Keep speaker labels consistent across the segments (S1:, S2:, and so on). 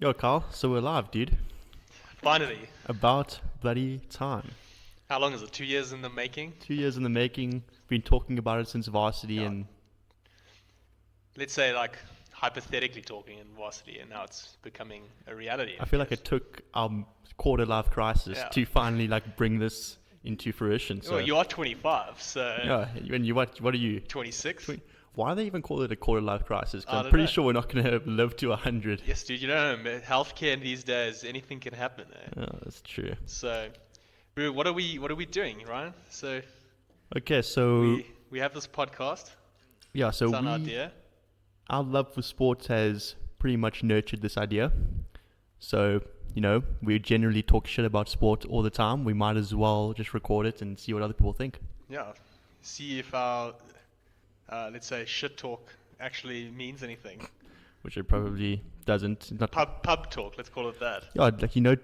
S1: Yo, Carl, so we're live, dude.
S2: Finally.
S1: About bloody time.
S2: How long is it? 2 years in the making?
S1: 2 years in the making. Been talking about it since varsity,
S2: Yeah.
S1: and
S2: Let's say, like, hypothetically talking in varsity, and now it's becoming a reality.
S1: I feel like it took our quarter life crisis
S2: Yeah.
S1: to finally bring this into fruition. So
S2: Well, you are 25, so
S1: yeah, and you what are you?
S2: 26?
S1: Why do they even call it a quarter life crisis? 'Cause
S2: I
S1: I'm
S2: don't
S1: pretty
S2: know.
S1: sure we're not going to live to 100.
S2: Yes, dude, you know, healthcare these days, anything can happen.
S1: Yeah, that's true.
S2: So, bro, what are we doing, Ryan? So
S1: Okay, so
S2: we have this podcast.
S1: yeah, so
S2: It's an idea.
S1: our love for sports has pretty much nurtured this idea. So, we generally talk shit about sport all the time. We might as well just record it and see what other people think.
S2: Yeah. See if our let's say shit talk actually means anything.
S1: Which it probably doesn't. It's not,
S2: Pub talk, let's call it that.
S1: yeah,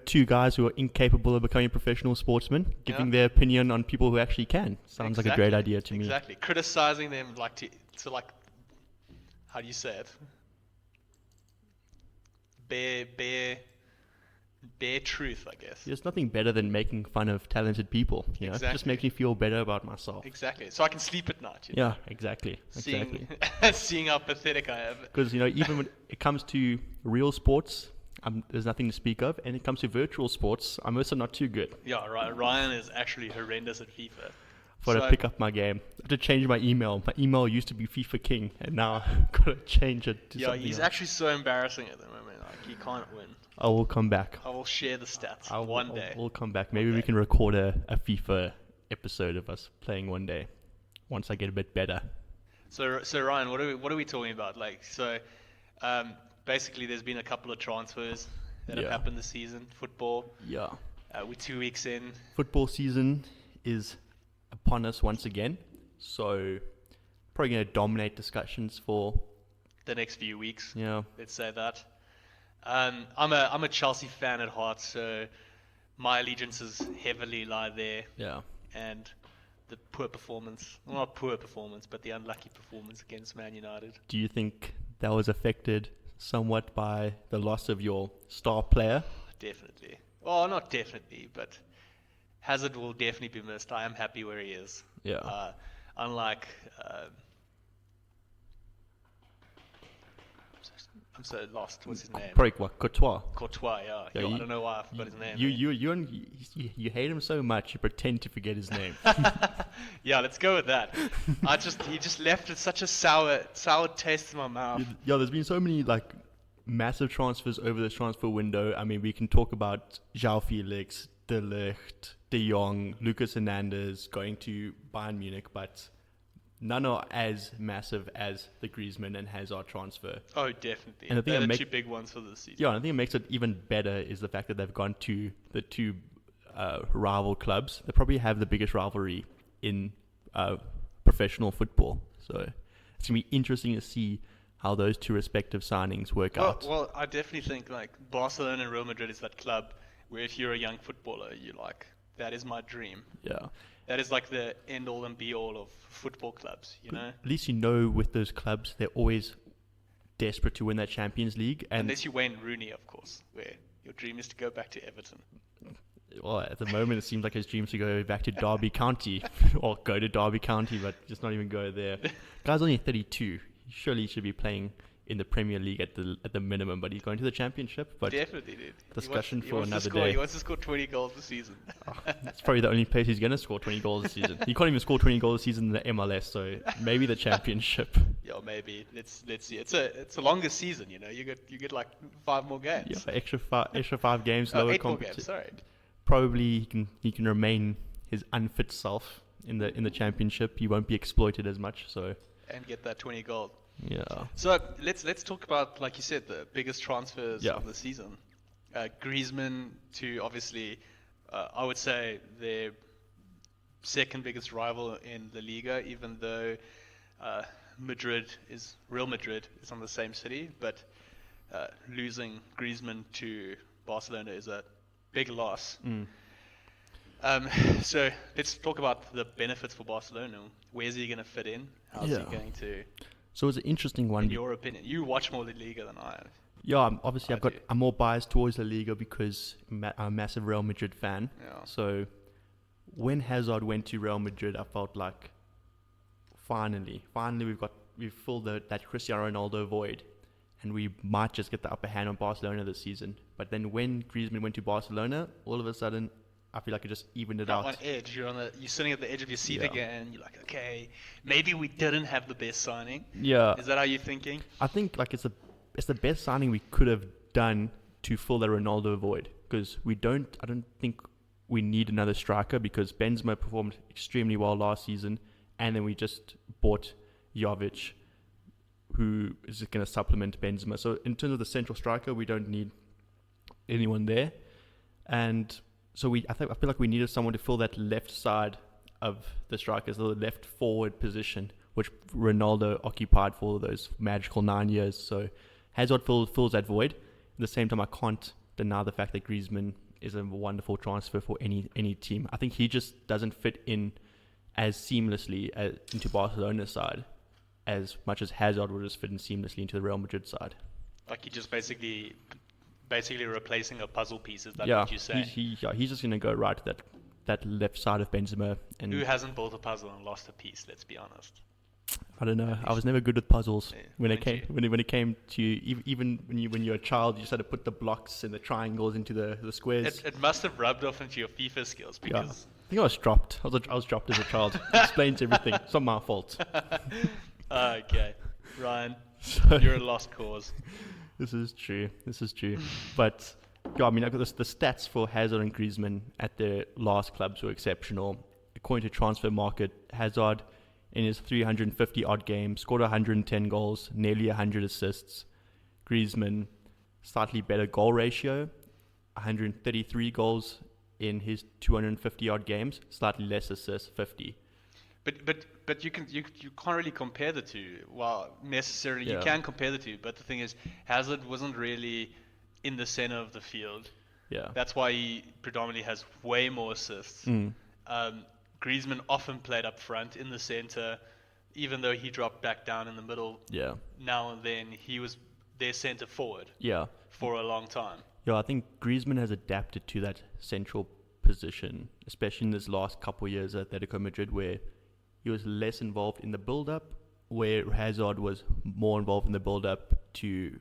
S1: two guys who are incapable of becoming professional sportsmen giving
S2: Yeah.
S1: their opinion on people who actually can. Sounds like a great idea to me.
S2: Exactly. Criticizing them to how do you say it? Bare truth, I guess.
S1: There's nothing better than making fun of talented people. It just
S2: Exactly.
S1: makes me feel better about myself.
S2: Exactly. So I can sleep at night. You know?
S1: Yeah, exactly.
S2: Seeing
S1: Exactly.
S2: seeing how pathetic I am.
S1: Because, even when it comes to real sports, there's nothing to speak of. And it comes to virtual sports, I'm also not too good.
S2: Yeah, right. Ryan is actually horrendous at FIFA.
S1: I've got to
S2: So-
S1: pick up my game. I have to change my email. My email used to be FIFA King, and now I've got to change it to
S2: Yeah,
S1: something
S2: he's
S1: else.
S2: actually so embarrassing at the moment. Like he can't win.
S1: I will come back.
S2: I will share the stats one day.
S1: We'll come back. Maybe we
S2: day.
S1: can record a FIFA episode of us playing one day, once I get a bit better.
S2: So Ryan, what are we talking about? Basically, there's been a couple of transfers that have
S1: Yeah.
S2: happened this season. Football.
S1: Yeah.
S2: We're 2 weeks in.
S1: Football season is upon us once again, so probably going to dominate discussions for,
S2: The next few weeks.
S1: yeah.
S2: Let's say that. I'm a Chelsea fan at heart, so my allegiances heavily lie there.
S1: Yeah.
S2: And the poor performance, well, not poor performance, but the unlucky performance against Man United.
S1: Do you think that was affected somewhat by the loss of your star player?
S2: Definitely. Well, not definitely, but Hazard will definitely be missed. I am happy where he is.
S1: Yeah.
S2: Unlike, I'm so lost. What's his name?
S1: Probably what, Courtois.
S2: Courtois. Yeah.
S1: Yeah,
S2: I
S1: you-
S2: don't know why I forgot his name.
S1: You hate him so much you pretend to forget his name.
S2: Yeah, let's go with that. He just left such a sour taste in my mouth.
S1: Yeah, there's been so many massive transfers over this transfer window. I mean, we can talk about João Felix, De Ligt, De Jong, Lucas Hernandez going to Bayern Munich, but none are as massive as the Griezmann and Hazard transfer.
S2: Oh, definitely.
S1: And I think
S2: They're
S1: it
S2: the
S1: make-
S2: two big ones for this season.
S1: Yeah, and I think it makes it even better is the fact that they've gone to the two rival clubs. They probably have the biggest rivalry in professional football. So it's going to be interesting to see how those two respective signings work out.
S2: Well, I definitely think Barcelona and Real Madrid is that club where if you're a young footballer, you're like, that is my dream.
S1: Yeah.
S2: That is like the end all and be all of football clubs, you know?
S1: At least with those clubs, they're always desperate to win that Champions League. And
S2: Unless you Wayne Rooney, of course, where your dream is to go back to Everton.
S1: well, at the moment, it seems like his dreams to go back to Derby County or go to Derby County, but just not even go there. Guy's only 32. Surely he should be playing in the Premier League at the minimum, but he's going to the Championship. But
S2: Definitely, dude.
S1: discussion
S2: He
S1: for
S2: wants to
S1: another
S2: score-
S1: day.
S2: He wants to score 20 goals this season.
S1: It's probably the only place he's going to score 20 goals this season. He can't even score 20 goals this season in the MLS, so maybe the Championship.
S2: Yeah, maybe. Let's see. It's a longer season, you know. You get like 5 more games.
S1: Yeah, but extra 5 games,
S2: Oh,
S1: lower
S2: 8 more games.
S1: competition.
S2: Sorry.
S1: Probably he can remain his unfit self in the Championship. He won't be exploited as much. So
S2: And get that 20 goals.
S1: yeah,
S2: So let's talk about, like you said, the biggest transfers
S1: Yeah.
S2: of the season. Griezmann to obviously, I would say their second biggest rival in La Liga, even though Real Madrid is on the same city, but losing Griezmann to Barcelona is a big loss. So let's talk about the benefits for Barcelona. Where's he going to fit in? How's
S1: Yeah.
S2: he going to?
S1: So it's an interesting one.
S2: In your opinion, you watch more La Liga than I.
S1: Yeah, obviously I'm more biased towards La Liga because I'm a massive Real Madrid fan.
S2: Yeah.
S1: So when Hazard went to Real Madrid, I felt like finally we've filled that Cristiano Ronaldo void, and we might just get the upper hand on Barcelona this season. But then when Griezmann went to Barcelona, all of a sudden I feel like it just evened it out.
S2: On edge, you're sitting at the edge of your seat
S1: Yeah.
S2: again. And you're like, okay, maybe we didn't have the best signing.
S1: Yeah,
S2: Is that how you're thinking?
S1: I think like it's the best signing we could have done to fill that Ronaldo void, because I don't think we need another striker, because Benzema performed extremely well last season, and then we just bought Jovic, who is going to supplement Benzema. So in terms of the central striker, we don't need anyone there, and so I feel like we needed someone to fill that left side of the strikers, the left forward position, which Ronaldo occupied for those magical 9 years. So Hazard fills that void. At the same time, I can't deny the fact that Griezmann is a wonderful transfer for any team. I think he just doesn't fit in as seamlessly into Barcelona's side as much as Hazard would just fit in seamlessly into the Real Madrid side.
S2: Like he just basically replacing a puzzle piece. Is that
S1: Yeah,
S2: what you say?
S1: he's just going to go right to that left side of Benzema. And
S2: who hasn't built a puzzle and lost a piece? Let's be honest.
S1: I don't know. I was never good with puzzles.
S2: Yeah,
S1: when it came to even when you're a child, you just had to put the blocks and the triangles into the squares.
S2: It must have rubbed off into your FIFA skills because.
S1: Yeah. I think I was dropped. I was dropped as a child. It explains everything. It's not my fault.
S2: Okay, Ryan,
S1: So,
S2: you're a lost cause.
S1: This is true. But yeah, I mean, the stats for Hazard and Griezmann at their last clubs were exceptional. According to Transfer Market, Hazard in his 350 odd games scored 110 goals, nearly 100 assists. Griezmann, slightly better goal ratio, 133 goals in his 250 odd games, slightly less assists, 50.
S2: But you can't really compare the two. Well, necessarily you
S1: Yeah.
S2: can compare the two, but the thing is, Hazard wasn't really in the center of the field.
S1: Yeah.
S2: That's why he predominantly has way more assists. Griezmann often played up front in the center, even though he dropped back down in the middle.
S1: Yeah.
S2: Now and then he was their center forward
S1: Yeah.
S2: for a long time.
S1: Yeah, I think Griezmann has adapted to that central position, especially in this last couple of years at Atletico Madrid, where he was less involved in the build-up, where Hazard was more involved in the build-up to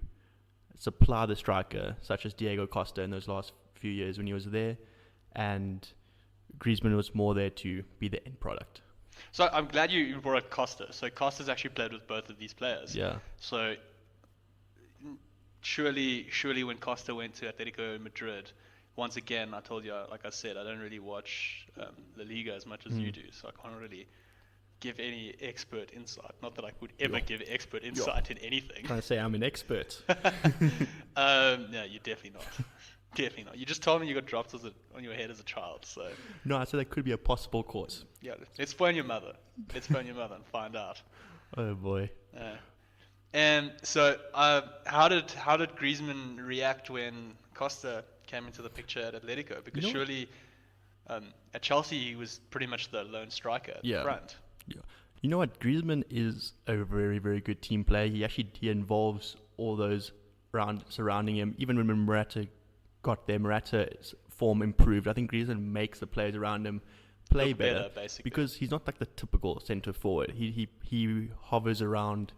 S1: supply the striker, such as Diego Costa in those last few years when he was there, and Griezmann was more there to be the end product.
S2: So I'm glad you brought up Costa. So Costa's actually played with both of these players.
S1: Yeah.
S2: So surely when Costa went to Atletico Madrid, once again, I told you, like I said, I don't really watch La Liga as much as you do, so I can't really give any expert insight. Not that I would ever give expert insight in anything.
S1: Trying to say I'm an expert.
S2: No, you're definitely not. Definitely not. You just told me you got dropped on your head as a child, so
S1: No, I said that could be a possible cause.
S2: yeah. Let's phone your mother. Let's phone your mother and find out.
S1: Oh boy.
S2: And so, how did Griezmann react when Costa came into the picture at Atletico? Because
S1: You know
S2: surely at Chelsea he was pretty much the lone striker at the front.
S1: Yeah. You know what? Griezmann is a very, very good team player. He involves all those surrounding him. Even when Morata got there, Morata's form improved. I think Griezmann makes the players around him play
S2: Look
S1: better
S2: basically.
S1: because he's not like the typical centre forward. He hovers around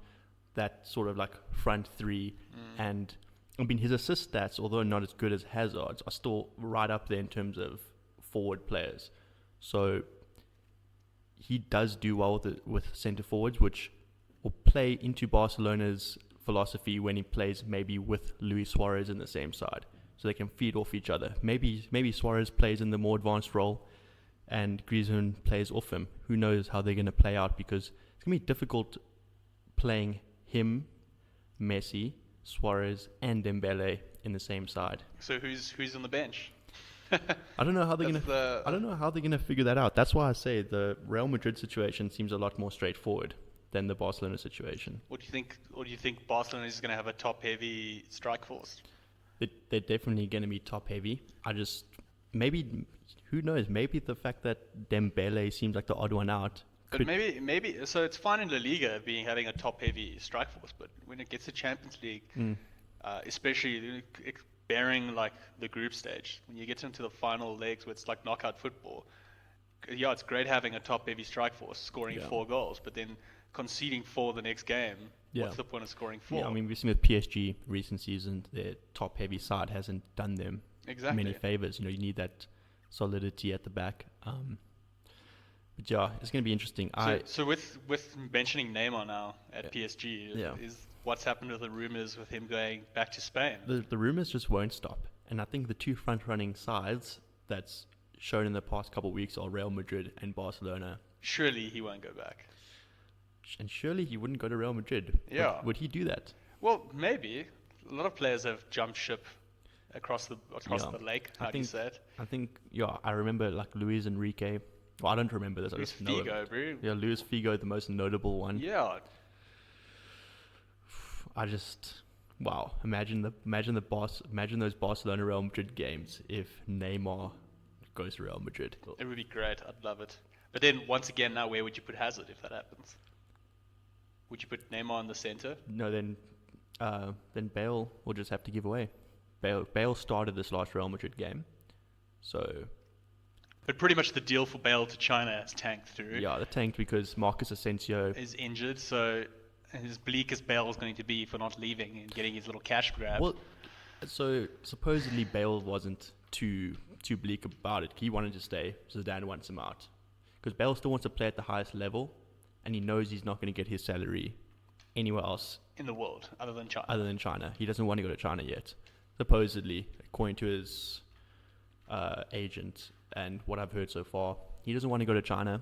S1: that sort of like front three, and I mean his assist stats, although not as good as Hazard's, are still right up there in terms of forward players. So he does do well with centre forwards, which will play into Barcelona's philosophy when he plays maybe with Luis Suarez in the same side, so they can feed off each other. Maybe Suarez plays in the more advanced role and Griezmann plays off him. Who knows how they're going to play out, because it's going to be difficult playing him, Messi, Suarez, and Dembele in the same side.
S2: So who's on the bench?
S1: I don't know how they're going to figure that out. That's why I say the Real Madrid situation seems a lot more straightforward than the Barcelona situation.
S2: What do you think Barcelona is going to have a top-heavy strike force?
S1: They're definitely going to be top-heavy. Who knows? Maybe the fact that Dembele seems like the odd one out.
S2: But maybe so it's fine in La Liga having a top-heavy strike force, but when it gets to Champions League, especially bearing like the group stage. When you get into the final legs where it's like knockout football, yeah, it's great having a top-heavy strike force scoring 4 goals, but then conceding 4 the next game, what's the point of scoring 4?
S1: Yeah, I mean, we've seen with PSG recent season, their top-heavy side hasn't done them many favors. You need that solidity at the back. But yeah, it's going to be interesting.
S2: So with mentioning Neymar now at PSG, is what's happened with the rumors with him going back to Spain?
S1: The rumors just won't stop. And I think the two front-running sides that's shown in the past couple of weeks are Real Madrid and Barcelona.
S2: Surely he won't go back.
S1: And surely he wouldn't go to Real Madrid.
S2: Yeah.
S1: Would he do that?
S2: Well, maybe. A lot of players have jumped ship across the lake. How do you say it?
S1: I think, I remember like Luis Enrique. Well, I don't remember this.
S2: Luis Figo, bro.
S1: Yeah, Luis Figo, the most notable one.
S2: Yeah.
S1: Wow. Imagine those Barcelona Real Madrid games if Neymar goes to Real Madrid.
S2: It would be great. I'd love it. But then once again, now where would you put Hazard if that happens? Would you put Neymar in the center?
S1: No, then Bale will just have to give away. Bale started this last Real Madrid game, so.
S2: But pretty much the deal for Bale to China has tanked through.
S1: Yeah, it tanked because Marcus Asensio
S2: is injured, so as bleak as Bale is going to be for not leaving and getting his little cash grab.
S1: Well, so supposedly Bale wasn't too bleak about it. He wanted to stay. Zidane wants him out because Bale still wants to play at the highest level, and he knows he's not going to get his salary anywhere else
S2: in the world other than China.
S1: He doesn't want to go to China yet. Supposedly, according to his agent and what I've heard so far, he doesn't want to go to China,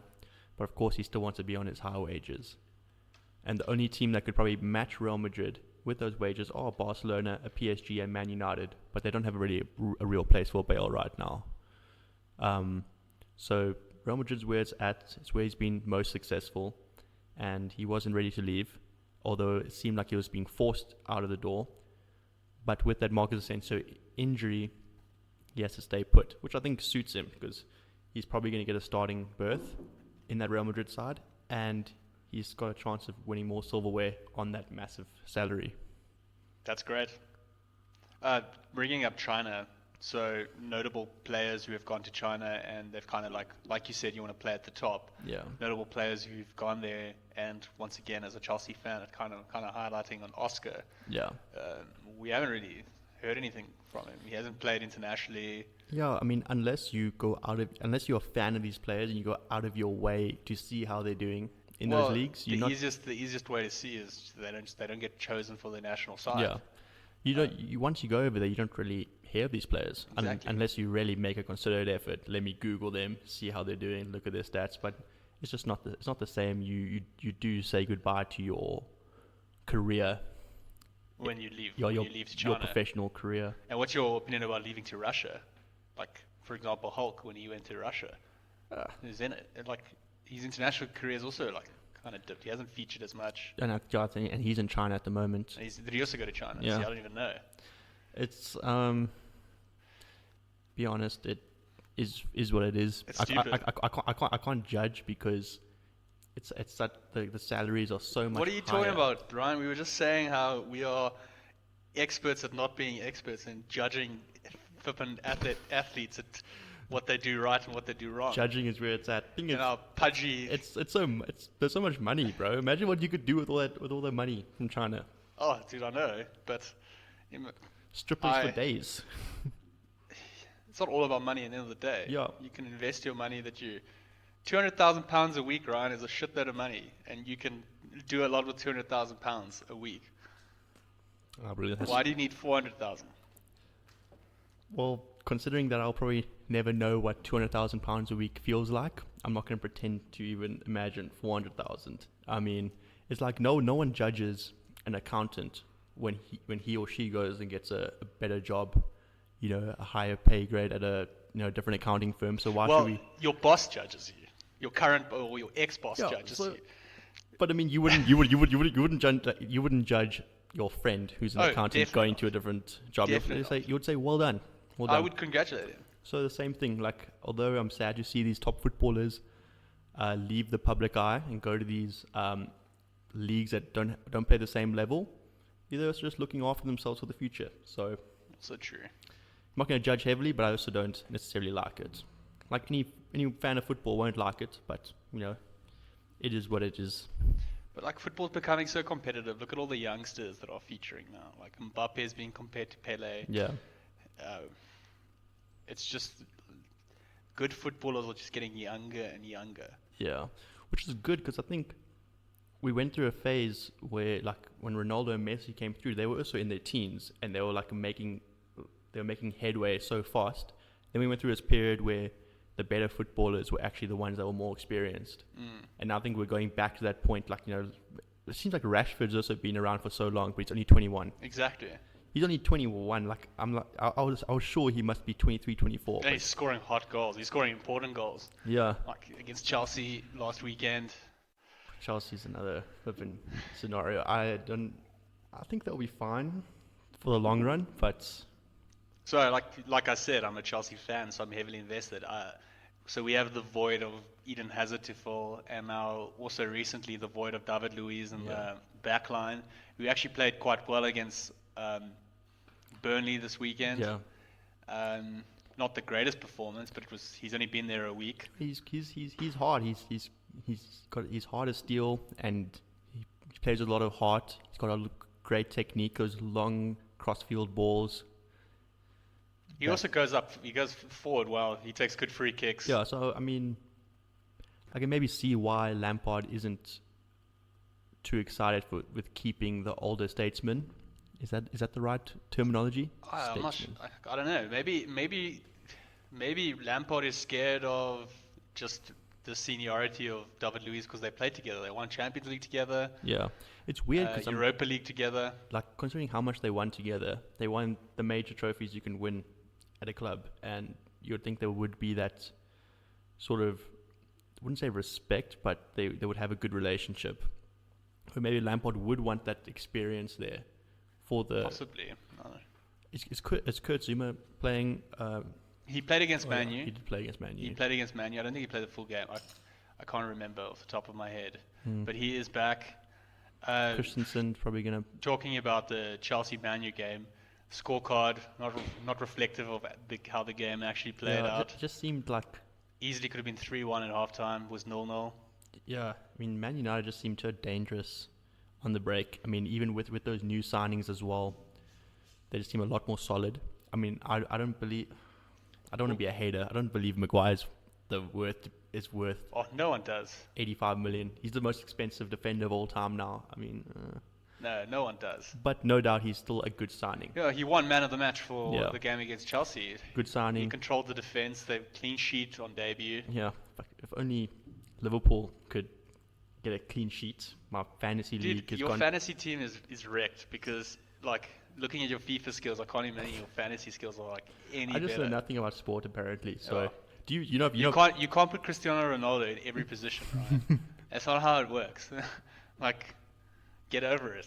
S1: but of course he still wants to be on his high wages. And the only team that could probably match Real Madrid with those wages are Barcelona, a PSG, and Man United, but they don't have really a real place for Bale right now. So Real Madrid's where it's at. It's where he's been most successful, and he wasn't ready to leave, although it seemed like he was being forced out of the door. But with that Marcus Asensio injury, he has to stay put, which I think suits him because he's probably going to get a starting berth in that Real Madrid side, and he's got a chance of winning more silverware on that massive salary.
S2: That's great. Bringing up China, so notable players who have gone to China and they've kind of like you said, you want to play at the top.
S1: Yeah.
S2: Notable players who've gone there, and once again, as a Chelsea fan, it kind of highlighting on Oscar.
S1: Yeah.
S2: We haven't really heard anything from him. He hasn't played internationally.
S1: Yeah, I mean, unless you're a fan of these players and you go out of your way to see how they're doing in those leagues,
S2: the easiest way to see is they don't get chosen for the national side.
S1: Yeah. Once you go over there, you don't really hear of these players unless you really make a considered effort. Let me Google them, see how they're doing, look at their stats. But it's just not the same. You do say goodbye to your career
S2: when you leave. You leave to China.
S1: Your professional career.
S2: And what's your opinion about leaving to Russia? Like, for example, Hulk when he went to Russia, he's in it. Like, his international career is also kind of dipped. He hasn't featured as much.
S1: And he's in China at the moment.
S2: Did he also go to China?
S1: Yeah.
S2: See, I don't even know.
S1: It's be honest, it is what it is.
S2: It's stupid.
S1: I can't judge because it's that the salaries are so much.
S2: What are you talking about, Ryan? We were just saying how we are experts at not being experts and judging flippin' athletes at what they do right and what they do wrong.
S1: Judging is where it's at.
S2: Pudgy.
S1: There's so much money, bro. Imagine what you could do with all that money from China.
S2: Oh, dude, I know, but
S1: strippers for days.
S2: It's not all about money at the end of the day.
S1: Yeah.
S2: You can invest your money £200,000 a week, Ryan, is a shitload of money, and you can do a lot with £200,000 a week.
S1: Oh, brilliant.
S2: Why do you need 400,000?
S1: Well, considering that I'll probably never know what £200,000 a week feels like, I'm not going to pretend to even imagine 400,000. I mean, it's like no one judges an accountant when he or she goes and gets a better job, a higher pay grade at a different accounting firm. So why should we?
S2: Your boss judges you. Your current or your ex-boss judges you.
S1: But I mean, you wouldn't judge your friend who's an accountant going to a different job. You would say, well done.
S2: I would congratulate him.
S1: So the same thing. Like, although I'm sad to see these top footballers leave the public eye and go to these leagues that don't play the same level, they're also just looking after themselves for the future. So
S2: So true.
S1: I'm not going to judge heavily, but I also don't necessarily like it. Like any fan of football won't like it, but it is what it is.
S2: But like football's becoming so competitive. Look at all the youngsters that are featuring now. Like Mbappe is being compared to Pele.
S1: Yeah.
S2: It's just good footballers are just getting younger and younger.
S1: Yeah, which is good because I think we went through a phase where, like, when Ronaldo and Messi came through, they were also in their teens and they were making headway so fast. Then we went through this period where the better footballers were actually the ones that were more experienced. And now I think we're going back to that point. Like, it seems like Rashford's also been around for so long, but he's only 21.
S2: Exactly.
S1: He's only 21. Like, I was sure he must be 23, 24.
S2: And he's scoring hot goals. He's scoring important goals.
S1: Yeah.
S2: Like against Chelsea last weekend.
S1: Chelsea's another flipping scenario. I think they'll be fine for the long run, but
S2: So like I said, I'm a Chelsea fan, so I'm heavily invested. So we have the void of Eden Hazard to fill, and now also recently the void of David Luiz in the back line. We actually played quite well against Burnley this weekend.
S1: yeah,
S2: Not the greatest performance, but he's only been there a week.
S1: he's hard. He's hard as steel, and he plays with a lot of heart. He's got a great technique. Those long cross-field balls.
S2: He also goes forward well. He takes good free kicks.
S1: Yeah, so I mean, I can maybe see why Lampard isn't too excited with keeping the older statesman. Is that the right terminology?
S2: I'm not sure. I don't know. Maybe Lampard is scared of just the seniority of David Luiz because they played together. They won Champions League together.
S1: Yeah, it's weird because
S2: Europa League together.
S1: Like, considering how much they won together, they won the major trophies you can win at a club, and you would think there would be that sort of, I wouldn't say respect, but they would have a good relationship. Or maybe Lampard would want that experience there for the...
S2: Possibly. No.
S1: Is Kurt Zuma playing...
S2: he played against Man U.
S1: He did play against Man U.
S2: He played against Man U. I don't think he played the full game. I can't remember off the top of my head. But he is back.
S1: Christensen's probably going to...
S2: Talking about the Chelsea-Man U game, scorecard, not reflective of how the game actually played out.
S1: It just seemed like...
S2: Easily could have been 3-1 at halftime, was 0-0.
S1: Yeah, I mean, Man United just seemed so dangerous on the break. I mean, even with those new signings as well, they just seem a lot more solid. I mean, I don't want to be a hater. I don't believe Maguire's is worth...
S2: Oh, no one does.
S1: 85 million. He's the most expensive defender of all time now. I mean...
S2: No one does.
S1: But no doubt he's still a good signing.
S2: Yeah, he won man of the match for the game against Chelsea.
S1: Good signing.
S2: He controlled the defense. They clean sheet on debut.
S1: Yeah, if only Liverpool could get a clean sheet. My fantasy league is
S2: your
S1: gone.
S2: fantasy team is wrecked because, like, looking at your FIFA skills, I can't imagine your fantasy skills are like any better.
S1: I just know nothing about sport apparently. So
S2: Oh.
S1: do you
S2: can't put Cristiano Ronaldo in every position, right? That's not how it works. Like, get over it.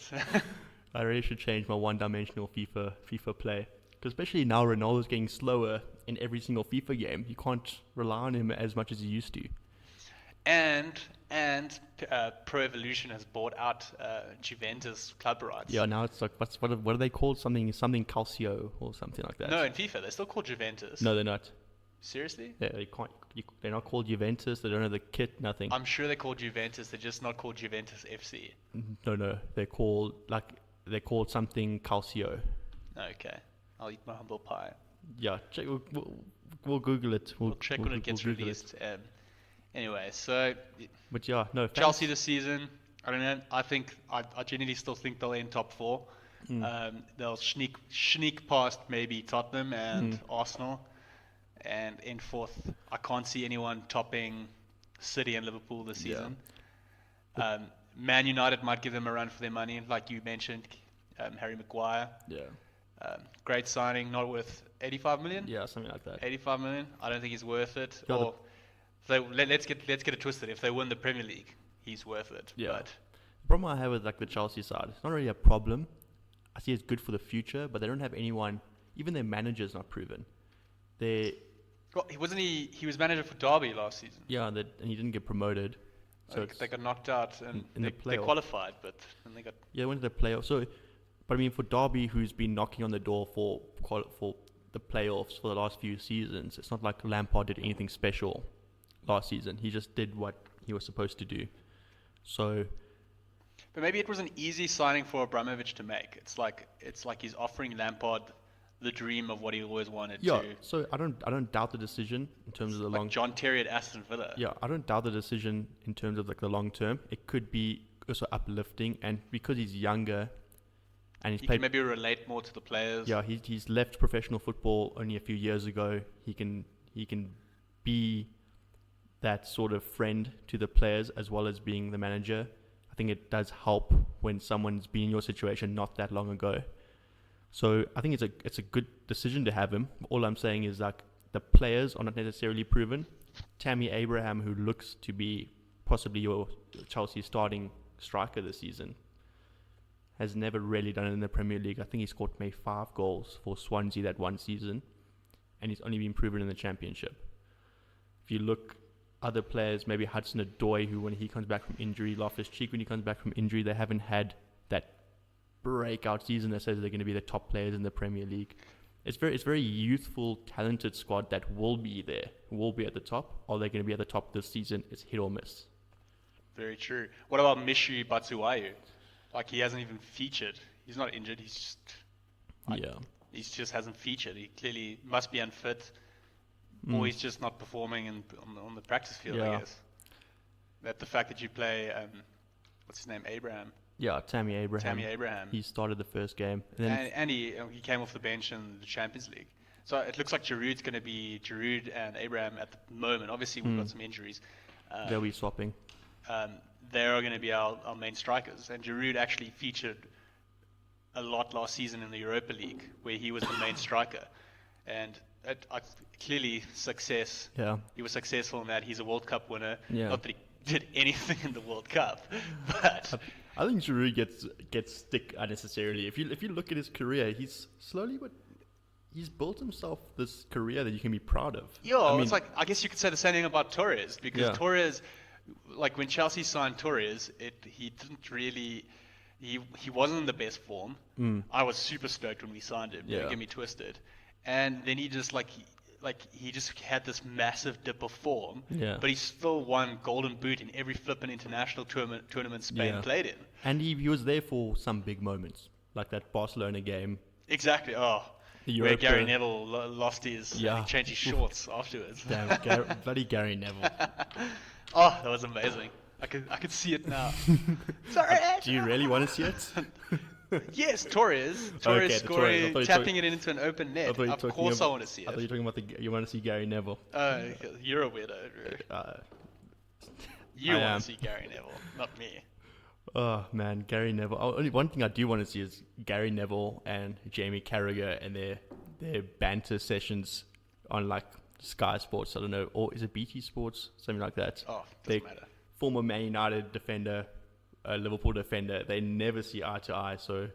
S1: I really should change my one-dimensional FIFA play. Because especially now Ronaldo's getting slower in every single FIFA game. You can't rely on him as much as you used to.
S2: And Pro Evolution has bought out Juventus club rights.
S1: Yeah, now it's like what are they called? Something Calcio or something like that.
S2: No, in FIFA they're still called Juventus.
S1: No, they're not.
S2: Seriously?
S1: Yeah, they can't. They're not called Juventus. They don't have the kit. Nothing.
S2: I'm sure they're called Juventus. They're just not called Juventus FC.
S1: No. They're called something Calcio.
S2: Okay, I'll eat my humble pie.
S1: Yeah, check. We'll Google it.
S2: We'll check when it gets released. Anyway, so.
S1: But yeah, no.
S2: Chelsea this season. I don't know. I genuinely still think they'll end top 4. They'll sneak past maybe Tottenham and Arsenal. And in 4th, I can't see anyone topping City and Liverpool this season. Yeah. Man United might give them a run for their money, like you mentioned, Harry Maguire.
S1: Yeah.
S2: Great signing, not worth 85 million.
S1: Yeah, something like that.
S2: 85 million. I don't think he's worth it.
S1: Yeah,
S2: or let's get it twisted. If they win the Premier League, he's worth it.
S1: Yeah.
S2: But
S1: the problem I have with the Chelsea side, it's not really a problem. I see it's good for the future, but they don't have anyone. Even their manager's not proven.
S2: Well, he was manager for Derby last season.
S1: Yeah, and he didn't get promoted. So
S2: they got knocked out and
S1: in the
S2: they qualified, but then they got...
S1: Yeah, they went to the playoffs. So, But I mean, for Derby, who's been knocking on the door for the playoffs for the last few seasons, it's not like Lampard did anything special last season. He just did what he was supposed to do. So,
S2: but maybe it was an easy signing for Abramovich to make. It's like he's offering Lampard the dream of what he always wanted to.
S1: So I don't doubt the decision in terms of the long.
S2: John Terry at Aston Villa.
S1: Yeah, I don't doubt the decision in terms of like the long term. It could be also uplifting, and because he's younger, and he's
S2: he
S1: played,
S2: can maybe relate more to the players.
S1: Yeah, he's left professional football only a few years ago. He can be that sort of friend to the players as well as being the manager. I think it does help when someone's been in your situation not that long ago. So I think it's a good decision to have him. All I'm saying is like the players are not necessarily proven. Tammy Abraham, who looks to be possibly your Chelsea starting striker this season, has never really done it in the Premier League. I think he scored maybe 5 goals for Swansea that one season, and he's only been proven in the Championship. If you look other players, maybe Hudson-Odoi, who when he comes back from injury, Loftus-Cheek when he comes back from injury, they haven't had that breakout season that says they're going to be the top players in the Premier League. It's very youthful, talented squad that will be there, will be at the top. Are they going to be at the top this season? It's hit or miss.
S2: Very true. What about Mishu Batshuayu? Like, he hasn't even featured. He's not injured. He's just he just hasn't featured. He clearly must be unfit, or he's just not performing on the practice field. I guess. That the fact that you play what's his name, Abraham.
S1: Yeah, Tammy Abraham. He started the first game.
S2: And he came off the bench in the Champions League. So it looks like Giroud's going to be Giroud and Abraham at the moment. Obviously, we've got some injuries.
S1: They'll be swapping.
S2: They are going to be our main strikers. And Giroud actually featured a lot last season in the Europa League, where he was the main striker. And clearly success. Yeah. He was successful in that. He's a World Cup winner. Yeah. Not that he did anything in the World Cup, but...
S1: I think Giroud gets stick unnecessarily. If you look at his career, he's slowly but he's built himself this career that you can be proud of.
S2: Yeah, it's like, I guess you could say the same thing about Torres, because Torres, like when Chelsea signed Torres, he didn't really, he wasn't in the best form. I was super stoked when we signed him. Don't get me twisted. And then he just he just had this massive dip of form, but he still won Golden Boot in every flippin' international tournament Spain played in.
S1: And he was there for some big moments, like that Barcelona game.
S2: Exactly. Where Gary Neville lost his, he changed his shorts afterwards.
S1: Damn, bloody Gary Neville.
S2: That was amazing. I could see it now. Sorry.
S1: Do you really want to see it?
S2: Yes, Torres scoring, tapping it into an open net. Of course I want to see it.
S1: I thought you were talking about you want to see Gary Neville.
S2: You're a weirdo. You want to see Gary Neville, not me.
S1: Oh, man, Gary Neville. Only one thing I do want to see is Gary Neville and Jamie Carragher and their banter sessions on, like, Sky Sports. I don't know. Or is it BT Sports? Something like that.
S2: Doesn't matter.
S1: Former Man United defender, Liverpool defender, they never see eye to eye. So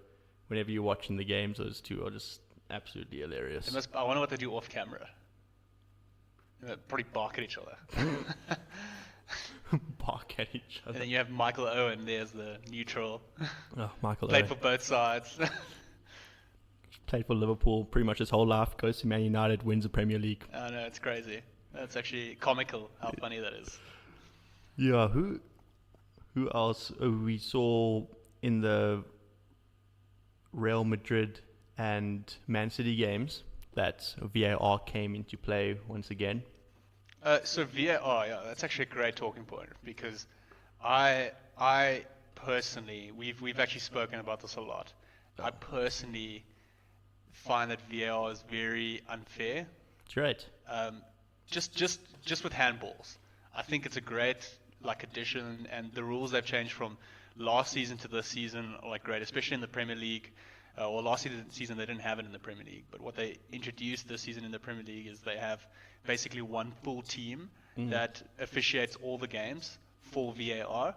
S1: whenever you're watching the games, those two are just absolutely hilarious.
S2: I wonder what they do off camera. They probably bark at each other.
S1: Bark at each other.
S2: And then you have Michael Owen. There's the neutral.
S1: Michael
S2: Played
S1: Owen.
S2: for both sides.
S1: Played for Liverpool pretty much his whole life. Goes to Man United, wins the Premier League.
S2: I know, it's crazy. That's actually comical how funny that is.
S1: Yeah, who else we saw in the Real Madrid and Man City games that VAR came into play once again?
S2: So VAR, that's actually a great talking point, because I personally, we've actually spoken about this a lot. I personally find that VAR is very unfair.
S1: That's right.
S2: Just with handballs, I think it's a great addition, and the rules they've changed from last season to this season are great, especially in the Premier League. Last season they didn't have it in the Premier League, but what they introduced this season in the Premier League is they have basically one full team that officiates all the games for VAR,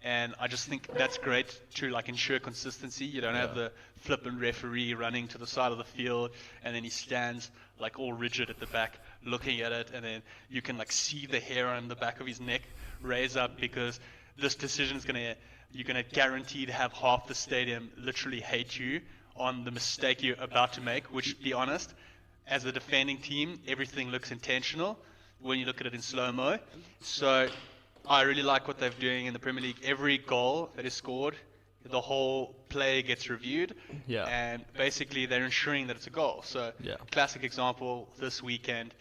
S2: and I just think that's great to ensure consistency. You don't have the flippant referee running to the side of the field, and then he stands all rigid at the back looking at it, and then you can see the hair on the back of his neck raise up, because this decision is you're gonna guarantee to have half the stadium literally hate you on the mistake you're about to make, which, to be honest, as a defending team, everything looks intentional when you look at it in slow-mo. So I really like what they're doing in the Premier League. Every goal that is scored, the whole play gets reviewed,
S1: Yeah.
S2: and basically they're ensuring that it's a goal. So
S1: Yeah.
S2: classic example this weekend,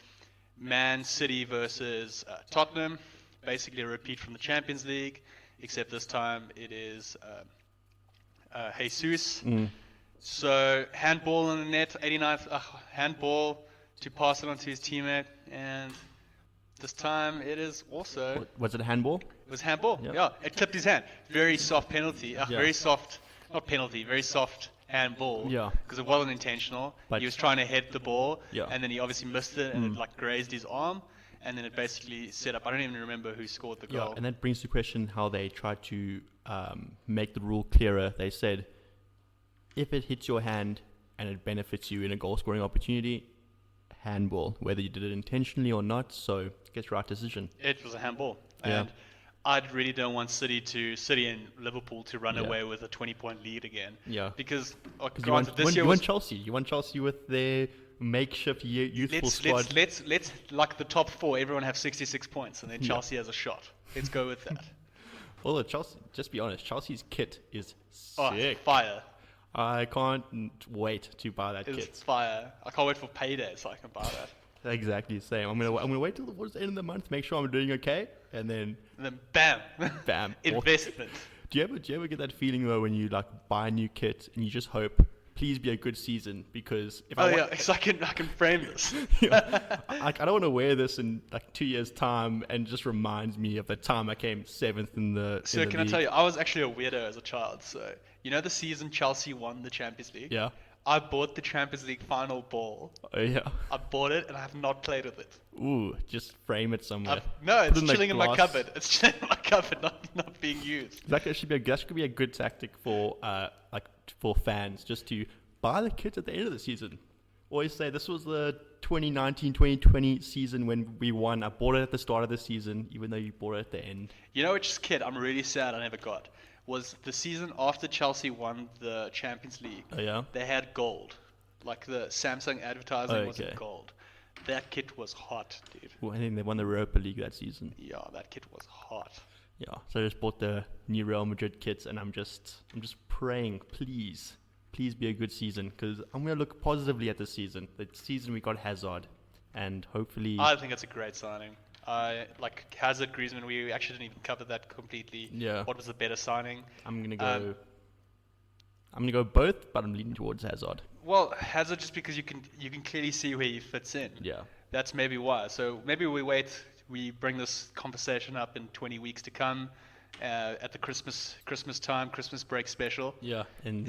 S2: Man City versus Tottenham, basically a repeat from the Champions League, except this time it is Jesus. So handball in the net, 89th, handball to pass it on to his teammate, and this time it is also...
S1: Was it a handball?
S2: It was handball,
S1: Yep.
S2: yeah. It clipped his hand. Very soft penalty.
S1: Yeah.
S2: Very soft, not penalty, very soft handball.
S1: Yeah.
S2: Because it wasn't intentional.
S1: But-
S2: He was trying to head the ball,
S1: Yeah.
S2: and then he obviously missed it, and it like grazed his arm, and then it basically set up. I don't even remember who scored the goal.
S1: Yeah, and that brings to question how they tried to make the rule clearer. They said, if it hits your hand and it benefits you in a goal-scoring opportunity, handball, whether you did it intentionally or not. So, get the right decision.
S2: It was a handball.
S1: Yeah.
S2: And I really don't want City and Liverpool to run away with a 20-point lead again.
S1: Yeah.
S2: Because,
S1: Because
S2: granted, this year
S1: you
S2: was...
S1: want Chelsea. You want Chelsea with their makeshift youthful squad.
S2: Let's like the top four, everyone have 66 points, and then Chelsea has a shot. Let's go with that.
S1: Although Chelsea, just be honest, Chelsea's kit is
S2: Oh,
S1: sick.
S2: fire.
S1: I can't wait to buy that
S2: It's
S1: kit.
S2: fire. I can't wait for payday so I can buy that.
S1: Exactly the same. I'm gonna wait till towards the end of the month, make sure I'm doing okay, and then
S2: And then bam.
S1: bam.
S2: Investment.
S1: Do you ever get that feeling though when you like buy a new kit and you just hope, please be a good season, because if
S2: So I can frame this.
S1: I don't want to wear this in like 2 years time and it just reminds me of the time I came 7th in the
S2: So can I tell you, I was actually a weirdo as a child. So you know the season Chelsea won the Champions League?
S1: Yeah.
S2: I bought the Champions League final ball.
S1: Oh yeah.
S2: I bought it and I have not played with it.
S1: Ooh, just frame it somewhere.
S2: No,
S1: Put
S2: it's
S1: it in the
S2: chilling in my
S1: glass.
S2: cupboard. It's chilling in my cupboard, not being used.
S1: That could be a good tactic for for fans, just to buy the kit at the end of the season. Always say this was the 2019-2020 season when we won. I bought it at the start of the season, even though you bought it at the end.
S2: You know which kid I'm really sad I never got? Was the season after Chelsea won the Champions League.
S1: Oh yeah.
S2: They had gold. Like the Samsung advertising was in
S1: Okay.
S2: gold. That kit was hot, dude.
S1: Well, I think they won the Europa League that season.
S2: Yeah, that kit was hot.
S1: Yeah. So I just bought the new Real Madrid kits, and I'm just praying, please be a good season, because I'm gonna look positively at this season. The season we got Hazard, and hopefully.
S2: I think it's a great signing. Like Hazard, Griezmann, we actually didn't even cover that completely.
S1: Yeah.
S2: What was the better signing?
S1: I'm gonna go both, but I'm leaning towards Hazard.
S2: Well, Hazard just because you can clearly see where he fits in.
S1: Yeah.
S2: That's maybe why. So maybe we bring this conversation up in 20 weeks to come, at the Christmas time, Christmas break special.
S1: Yeah. And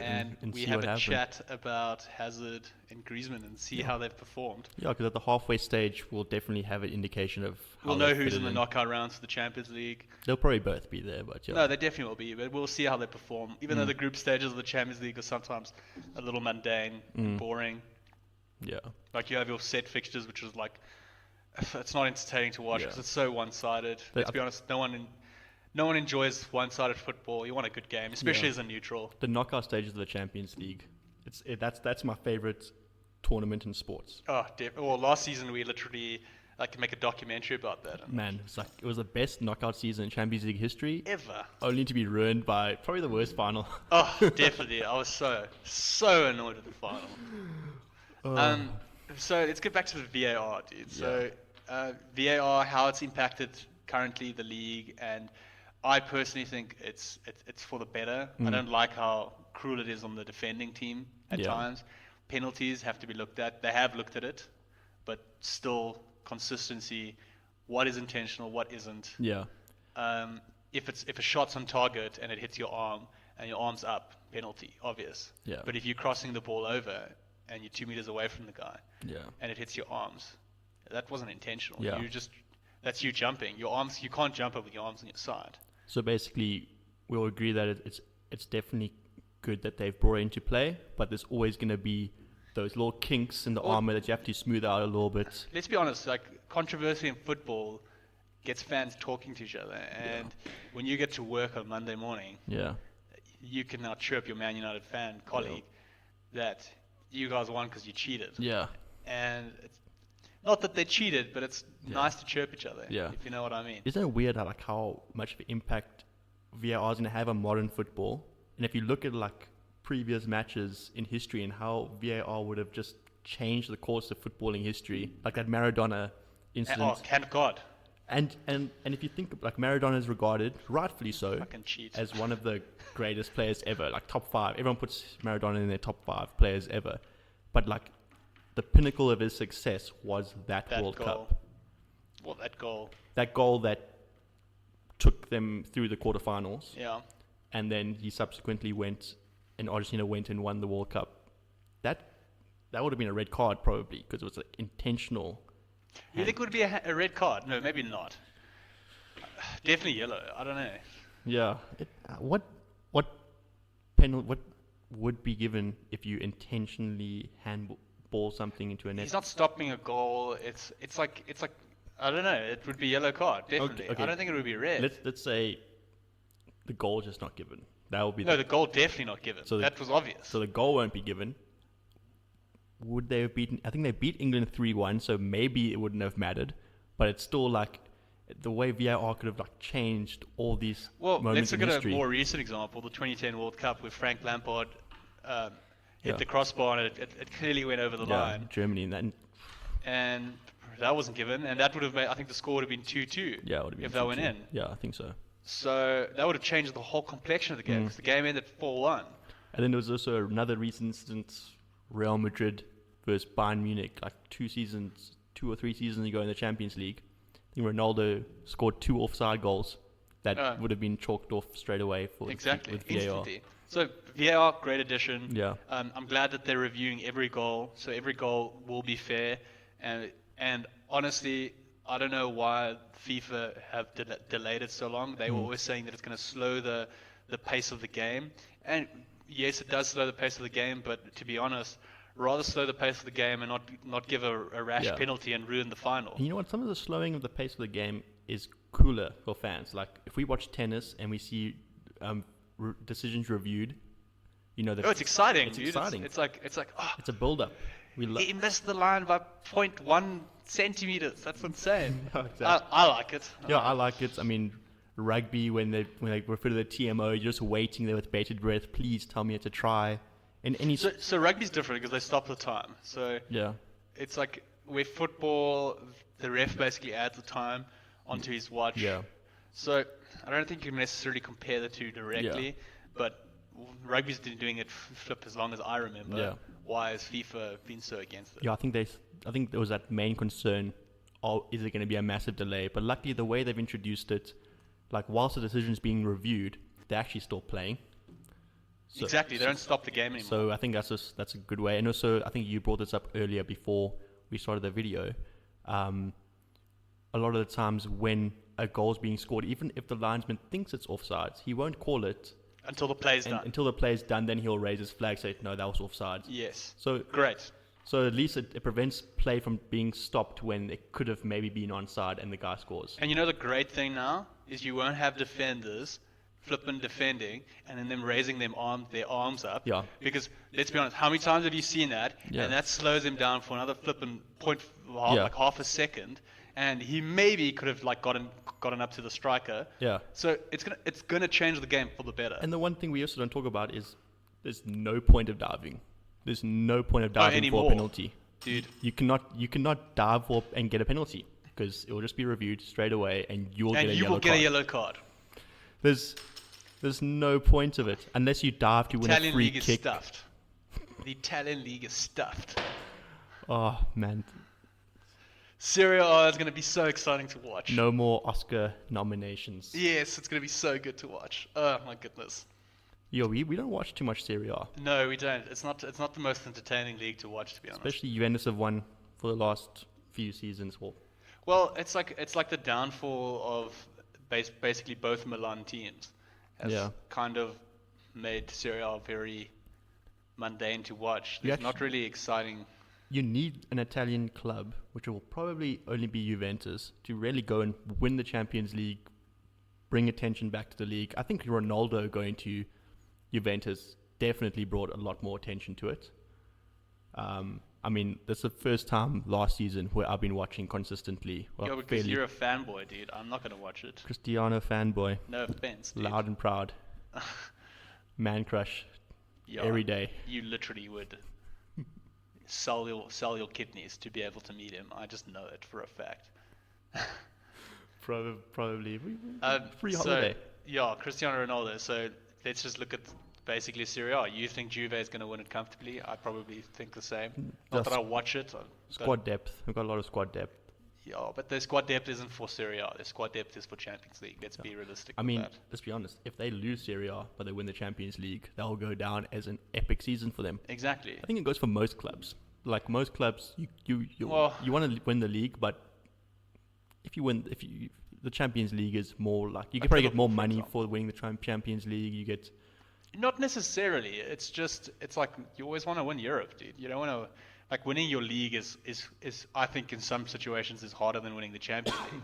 S2: we
S1: see
S2: have
S1: what
S2: a
S1: happens.
S2: chat about Hazard and Griezmann and see how they've performed.
S1: Yeah, because at the halfway stage, we'll definitely have an indication of how
S2: We'll know
S1: they
S2: who's
S1: fit
S2: in the
S1: in.
S2: knockout rounds for the Champions League.
S1: They'll probably both be there, but yeah.
S2: No, they definitely will be, but we'll see how they perform. Even though the group stages of the Champions League are sometimes a little mundane and boring.
S1: Yeah.
S2: Like you have your set fixtures, which is like, it's not entertaining to watch
S1: Yeah.
S2: because it's so one-sided.
S1: But
S2: Let's be honest, no one enjoys one-sided football. You want a good game, especially
S1: Yeah.
S2: as a neutral.
S1: The knockout stages of the Champions League. That's my favorite tournament in sports.
S2: Oh, well, last season we literally could make a documentary about that. And
S1: Man, it was the best knockout season in Champions League history,
S2: ever.
S1: only to be ruined by probably the worst final.
S2: Oh, definitely. I was so annoyed with the final. So let's get back to the VAR, dude. So VAR, how it's impacted currently the league, and I personally think it's for the better. I don't like how cruel it is on the defending team at
S1: Yeah.
S2: times. Penalties have to be looked at. They have looked at it, but still consistency. What is intentional? What isn't?
S1: Yeah.
S2: If a shot's on target and it hits your arm and your arm's up, penalty, obvious.
S1: Yeah.
S2: But if you're crossing the ball over and you're 2 meters away from the guy
S1: Yeah.
S2: and it hits your arms, that wasn't intentional.
S1: Yeah.
S2: That's you jumping. Your arms, you can't jump up with your arms on your side.
S1: So basically, we'll agree that it's definitely good that they've brought it into play, but there's always going to be those little kinks in the armor that you have to smooth out a little bit.
S2: Let's be honest, controversy in football gets fans talking to each other, and when you get to work on Monday morning,
S1: Yeah.
S2: you can now chirp your Man United fan colleague, that you guys won because you cheated.
S1: Yeah.
S2: And it's not that they cheated, but it's nice to chirp each other.
S1: Yeah.
S2: If you know what I mean.
S1: Isn't it weird how much of an impact VAR is going to have on modern football? And if you look at like previous matches in history and how VAR would have just changed the course of footballing history, like that Maradona incident.
S2: Hand of God.
S1: And if you think like Maradona is regarded, rightfully so,
S2: Fucking cheat.
S1: as one of the greatest players ever, like top 5. Everyone puts Maradona in their top 5 players ever. But like the pinnacle of his success was that World
S2: goal.
S1: Cup.
S2: Well, that goal.
S1: That goal that took them through the quarterfinals.
S2: Yeah.
S1: And then he subsequently went, and Argentina went and won the World Cup. That would have been a red card probably, because it was like intentional.
S2: You think it would be a red card? No, maybe not. Definitely yellow. I don't know.
S1: Yeah. What would be given if you intentionally handball something into a net?
S2: He's not stopping a goal. It's like I don't know. It would be yellow card definitely.
S1: Okay.
S2: I don't think it would be red.
S1: Let's say the goal is just not given. That would be
S2: the goal definitely not given. So that was obvious.
S1: So the goal won't be given. Would they have beaten? I think they beat England 3-1, so maybe it wouldn't have mattered. But it's still like the way VAR could have like changed all these moments in history.
S2: Let's look at a more recent example, the 2010 World Cup, where Frank Lampard hit the crossbar and it clearly went over the line.
S1: Germany
S2: and that wasn't given, and that would have made, I think the score would have been 2-2.
S1: Yeah, it would have been
S2: if that went in.
S1: Yeah, I think so.
S2: So that would have changed the whole complexion of the game, because the game ended 4-1.
S1: And then there was also another recent instance, Real Madrid versus Bayern Munich, like 2 or 3 seasons ago in the Champions League. I think Ronaldo scored 2 offside goals that would have been chalked off straight away with VAR.
S2: Instantly. So VAR, great addition.
S1: Yeah.
S2: I'm glad that they're reviewing every goal, so every goal will be fair. And honestly, I don't know why FIFA have delayed it so long. They were always saying that it's going to slow the pace of the game. And yes, it does slow the pace of the game, but to be honest, rather slow the pace of the game and not give a rash penalty and ruin the final.
S1: And you know what? Some of the slowing of the pace of the game is cooler for fans. Like if we watch tennis and we see decisions reviewed, you know,
S2: it's exciting,
S1: it's
S2: dude.
S1: Exciting.
S2: It's like
S1: it's a build-up.
S2: He missed the line by 0.1 centimeters. That's insane.
S1: Exactly.
S2: I like it.
S1: I like it. I mean, rugby, when they refer to the TMO, you're just waiting there with bated breath. Please tell me it's a try.
S2: So rugby's different because they stop the time. So
S1: yeah,
S2: it's like where football, the ref basically adds the time onto his watch.
S1: Yeah.
S2: So I don't think you can necessarily compare the two directly, but rugby's been doing it flip as long as I remember.
S1: Yeah.
S2: Why has FIFA been so against it?
S1: Yeah, I think there was that main concern. Is it going to be a massive delay? But luckily, the way they've introduced it, like whilst the decision is being reviewed, they're actually still playing.
S2: So, exactly, they don't stop the game anymore.
S1: So I think that's a good way. And also, I think you brought this up earlier before we started the video. A lot of the times when a goal is being scored, even if the linesman thinks it's offsides, he won't call it
S2: until the play's done.
S1: Until the play's done, then he'll raise his flag, say, no, that was offsides.
S2: Yes.
S1: So
S2: great.
S1: So at least it prevents play from being stopped when it could have maybe been onside and the guy scores.
S2: And you know the great thing now is you won't have defenders flipping defending and then them raising their arms up.
S1: Yeah.
S2: Because let's be honest, how many times have you seen that?
S1: Yeah.
S2: And that slows him down for another flipping like half a second, and he maybe could have like gotten up to the striker.
S1: Yeah.
S2: So it's gonna change the game for the better.
S1: And the one thing we also don't talk about is there's no point of diving. There's no point of diving for a penalty.
S2: Dude.
S1: You cannot dive for and get a penalty because it will just be reviewed straight away and you will get a yellow card. There's no point of it unless you dive to win a free kick.
S2: Is stuffed. The Italian league is stuffed.
S1: Oh man.
S2: Serie A is going to be so exciting to watch.
S1: No more Oscar nominations.
S2: Yes, it's going to be so good to watch. Oh my goodness.
S1: Yo, we don't watch too much Serie A.
S2: No, we don't. It's not the most entertaining league to watch, to be honest.
S1: Especially Juventus have won for the last few seasons.
S2: Well, it's like the downfall of basically both Milan teams has kind of made Serie A very mundane to watch. It's not really exciting.
S1: You need an Italian club, which will probably only be Juventus, to really go and win the Champions League, bring attention back to the league. I think Ronaldo going to Juventus definitely brought a lot more attention to it. I mean, that's the first time last season where I've been watching consistently. Well,
S2: Yeah, because
S1: fairly
S2: you're a fanboy, dude. I'm not gonna watch it.
S1: Cristiano fanboy,
S2: No offense, dude.
S1: loud and proud, man crush
S2: Yeah,
S1: every day.
S2: you literally would sell your kidneys to be able to meet him. I just know it for a fact.
S1: Probably free
S2: So,
S1: holiday.
S2: yeah, Cristiano Ronaldo. So let's just look at basically Serie A. You think Juve is going to win it comfortably? I probably think the same. Not that I watch it.
S1: Squad depth. We've got a lot of squad depth.
S2: Yeah, but the squad depth isn't for Serie A. The squad depth is for Champions League. Let's be realistic.
S1: I
S2: with
S1: mean,
S2: that.
S1: let's be honest. If they lose Serie A but they win the Champions League, they'll go down as an epic season for them.
S2: Exactly.
S1: I think it goes for most clubs. Like most clubs, you
S2: Well-
S1: want to win the league, but the Champions League is more like you can
S2: Like
S1: probably get more
S2: Liverpool, for
S1: money
S2: example.
S1: for winning the Champions League. You get
S2: Not necessarily. It's like you always want to win Europe, dude. You don't want to like winning your league is I think in some situations is harder than winning the Champions League.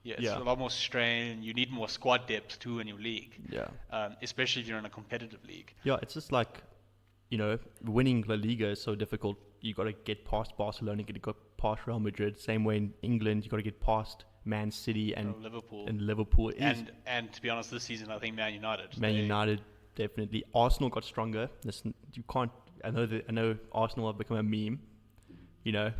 S2: Yeah, it's
S1: Yeah.
S2: a lot more strain. You need more squad depth to win your league.
S1: yeah.
S2: Especially if you're in a competitive league.
S1: Yeah, it's just like, winning La Liga is so difficult. You got to get past Barcelona, you got to go past Real Madrid. Same way in England, you got to get past Man City and
S2: Liverpool.
S1: Liverpool.
S2: And to be honest, this season I think Man United.
S1: Man United definitely. Arsenal got stronger. Listen, you can't. I know Arsenal have become a meme,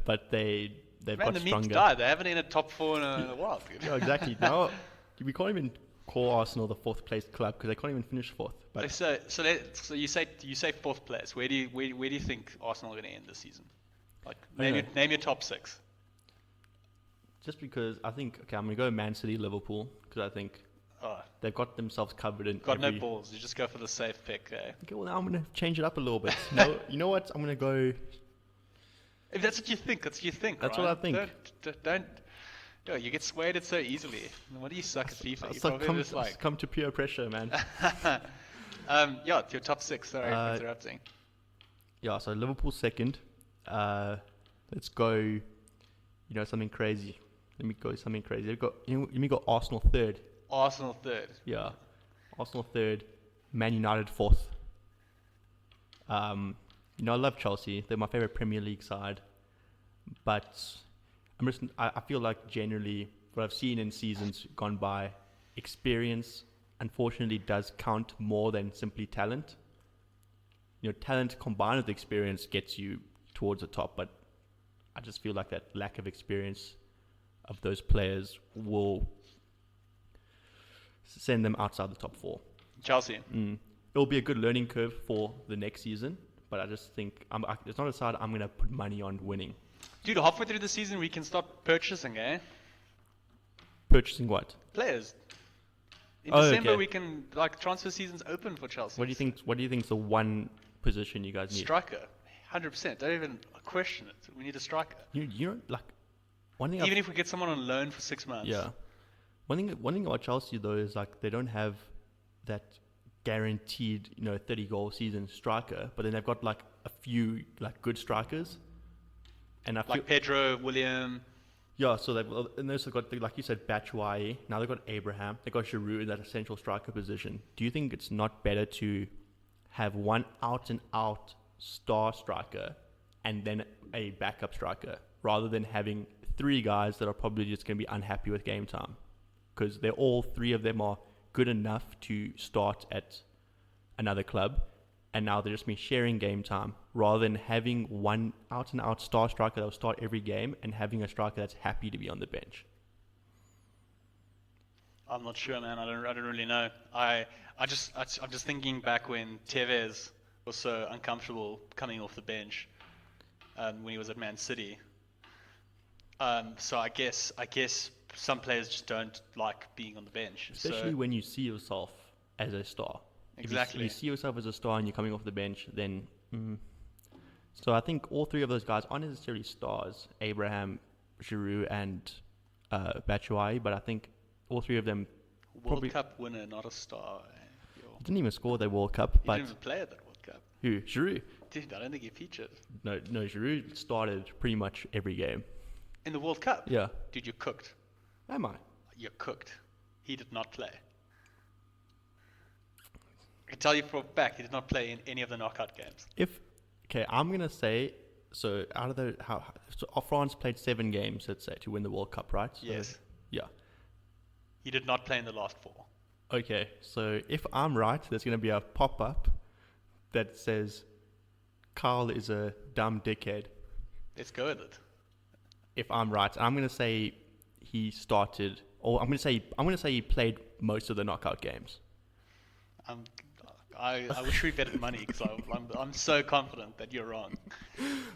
S1: but they've
S2: Man,
S1: got
S2: the memes
S1: stronger.
S2: died. They haven't in a top four in a while, dude.
S1: Yeah, exactly. Now we can't even call Arsenal the fourth place club because they can't even finish fourth. But
S2: So you say fourth place. Where do you think Arsenal are going to end this season? Like name your top six.
S1: just because I think I'm gonna go Man City, Liverpool because I think
S2: Oh,
S1: they've got themselves covered in.
S2: got no balls. You just go for the safe pick. Eh?
S1: Okay, well now I'm gonna change it up a little bit. No, you know what? I'm gonna go.
S2: If that's what you think, that's what you think.
S1: That's
S2: right?
S1: what I think.
S2: Don't. Yo, you get swayed so easily. What do you suck at FIFA? You
S1: So
S2: probably just like.
S1: come to peer pressure, man.
S2: Yeah, it's your top six. Sorry for interrupting.
S1: Yeah, so Liverpool second. Let's go. Something crazy. Let me go something crazy. Let me go Arsenal third.
S2: Arsenal third.
S1: Yeah, Arsenal third. Man United fourth. I love Chelsea. They're my favorite Premier League side. But I feel like generally what I've seen in seasons gone by, experience unfortunately does count more than simply talent. Talent combined with experience gets you towards the top, but I just feel like that lack of experience of those players will send them outside the top four.
S2: Chelsea.
S1: It'll be a good learning curve for the next season, but I just think it's not a side I'm going to put money on winning.
S2: Dude, halfway through the season we can start purchasing, eh?
S1: Purchasing what?
S2: Players. In
S1: Oh,
S2: December
S1: okay.
S2: we can transfer season's open for Chelsea.
S1: What do you think is the one position you guys need?
S2: Striker. 100%. Don't even question it. We need a striker.
S1: One thing
S2: Even if we get someone on loan for 6 months.
S1: yeah. One thing about Chelsea though is like they don't have that guaranteed 30 goal season striker, but then they've got like a few like good strikers, and I feel
S2: Like Pedro, William.
S1: yeah. So they've also got like you said Batshuayi. Now they've got Abraham. They got Giroud in that essential striker position. Do you think it's not better to have one out and out star striker and then a backup striker rather than having three guys that are probably just going to be unhappy with game time? Because all three of them are good enough to start at another club, and now they're just been sharing game time rather than having one out and out star striker that will start every game and having a striker that's happy to be on the bench.
S2: I'm not sure, man. I don't really know. I'm just thinking back when Tevez was so uncomfortable coming off the bench when he was at Man City. So I guess some players just don't like being on the bench.
S1: Especially when you see yourself as a star.
S2: Exactly.
S1: If you see yourself as a star and you're coming off the bench, then... So I think all three of those guys aren't necessarily stars, Abraham, Giroud, and Batshuayi, but I think all three of them
S2: World Cup winner, not a star.
S1: didn't even score the World Cup.
S2: He
S1: But
S2: didn't even play at that World Cup.
S1: who? Giroud?
S2: Dude, I don't think he featured.
S1: No, Giroud started pretty much every game.
S2: In the World Cup?
S1: Yeah.
S2: Dude, you're cooked.
S1: Am I?
S2: You're cooked. He did not play. I can tell you for a fact he did not play in any of the knockout games.
S1: I'm going to say So out of France played 7 games, let's say, to win the World Cup, right? So,
S2: Yes.
S1: Yeah.
S2: He did not play in the last 4.
S1: Okay, so if I'm right, there's going to be a pop-up that says, Carl is a dumb dickhead.
S2: Let's go with it.
S1: If I'm right, I'm going to say he started, or I'm going to say he played most of the knockout games.
S2: I wish we betted money because I'm so confident that you're wrong.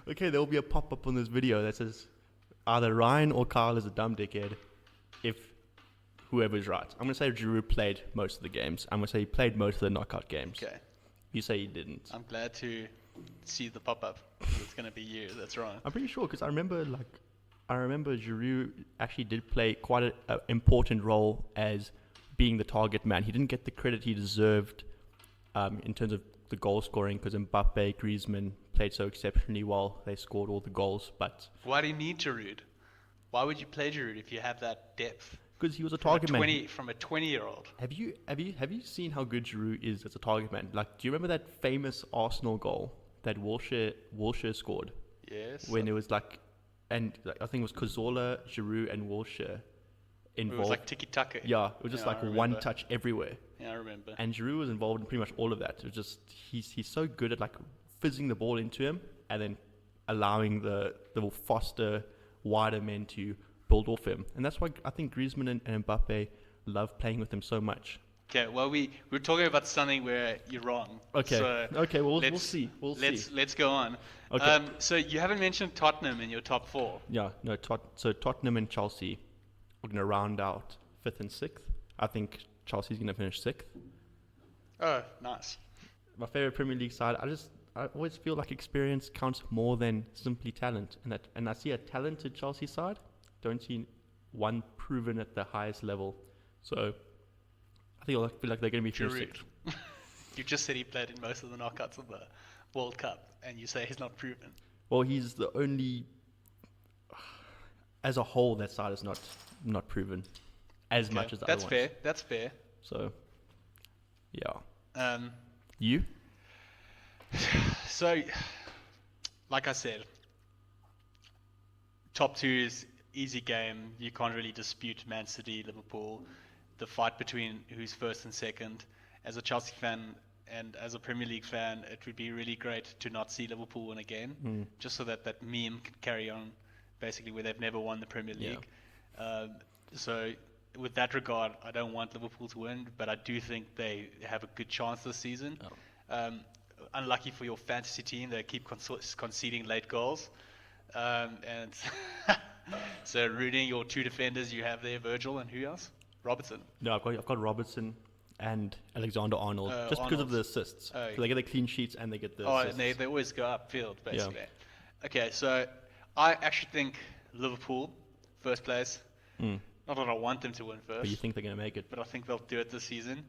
S1: Okay, there will be a pop-up on this video that says either Ryan or Carl is a dumb dickhead if whoever's right. I'm going to say Giroud played most of the games. I'm going to say he played most of the knockout games.
S2: Okay.
S1: You say he didn't.
S2: I'm glad to see the pop-up. It's going to be you. That's wrong.
S1: I'm pretty sure because I remember Giroud actually did play quite an important role as being the target man. He didn't get the credit he deserved in terms of the goal scoring because Mbappe, Griezmann played so exceptionally well. They scored all the goals, but
S2: why do you need Giroud? Why would you play Giroud if you have that depth?
S1: because he was a target man.
S2: From a 20-year-old.
S1: Have you seen how good Giroud is as a target man? Like, do you remember that famous Arsenal goal that Wilshere scored?
S2: Yes.
S1: When it was like, and like, I think it was Cazorla, Giroud, and Wilshere involved.
S2: It was like tiki-taka.
S1: Yeah, it was just like one touch everywhere.
S2: Yeah, I remember.
S1: And Giroud was involved in pretty much all of that. It was just he's so good at like fizzing the ball into him and then allowing the faster, wider men to build off him. And that's why I think Griezmann and Mbappe love playing with him so much.
S2: Okay, well we're talking about something where you're wrong.
S1: Okay.
S2: So
S1: okay. Well, we'll see.
S2: Let's go on.
S1: Okay.
S2: So you haven't mentioned Tottenham in your top 4.
S1: Yeah. No. So Tottenham and Chelsea are going to round out 5th and 6th. I think Chelsea's going to finish 6th.
S2: Oh, nice.
S1: My favorite Premier League side. I always feel like experience counts more than simply talent, and I see a talented Chelsea side. Don't see one proven at the highest level. So I feel like they're going to be finished 6th.
S2: You just said he played in most of the knockouts of the World Cup, and you say he's not proven.
S1: Well, he's the only. As a whole, that side is not proven as much as the other ones.
S2: That's fair.
S1: So, yeah.
S2: Um.
S1: You?
S2: So, like I said, top 2 is easy game. You can't really dispute Man City, Liverpool. The fight between who's first and second. As a Chelsea fan and as a Premier League fan, it would be really great to not see Liverpool win again, just so that meme can carry on, basically, where they've never won the Premier League. Yeah. So with that regard, I don't want Liverpool to win, but I do think they have a good chance this season. Unlucky for your fantasy team, they keep conceding late goals. And so rooting your 2 defenders you have there, Virgil and who else? Robertson.
S1: No, I've got Robertson and Alexander-Arnold, just because of the assists. So they get the clean sheets and they get the assists.
S2: And they always go upfield, basically. Yeah. Okay, so I actually think Liverpool, first place. Not that I want them to win first.
S1: But you think they're going to make it?
S2: But I think they'll do it this season.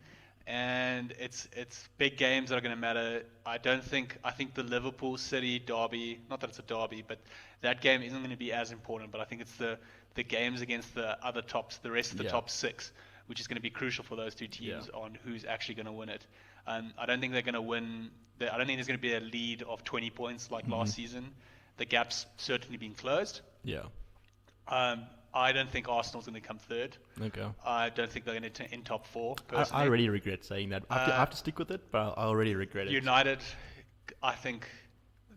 S2: And it's big games that are going to matter. I think the Liverpool City derby, not that it's a derby, but that game isn't going to be as important. But I think it's the games against the other tops, the rest of the top 6, which is going to be crucial for those 2 teams on who's actually going to win it. I don't think they're going to win. I don't think there's going to be a lead of 20 points like last season. The gap's certainly been closed.
S1: Yeah.
S2: I don't think Arsenal's going to come 3rd.
S1: Okay.
S2: I don't think they're going to in top 4.
S1: I already regret saying that. I have to stick with it, but I already regret it.
S2: United, I think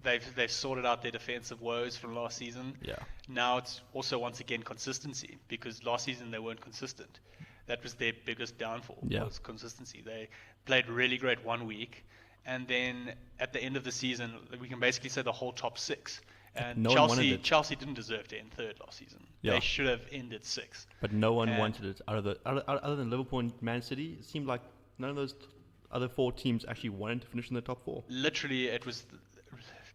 S2: they've sorted out their defensive woes from last season.
S1: Yeah.
S2: Now it's also once again consistency, because last season they weren't consistent. That was their biggest downfall. Was consistency. They played really great one week, and then at the end of the season, we can basically say the whole top 6. And Chelsea didn't deserve to end 3rd last season. They should have ended 6th.
S1: But no one wanted it. Other than Liverpool and Man City, it seemed like none of those other 4 teams actually wanted to finish in the top 4.
S2: Literally, it was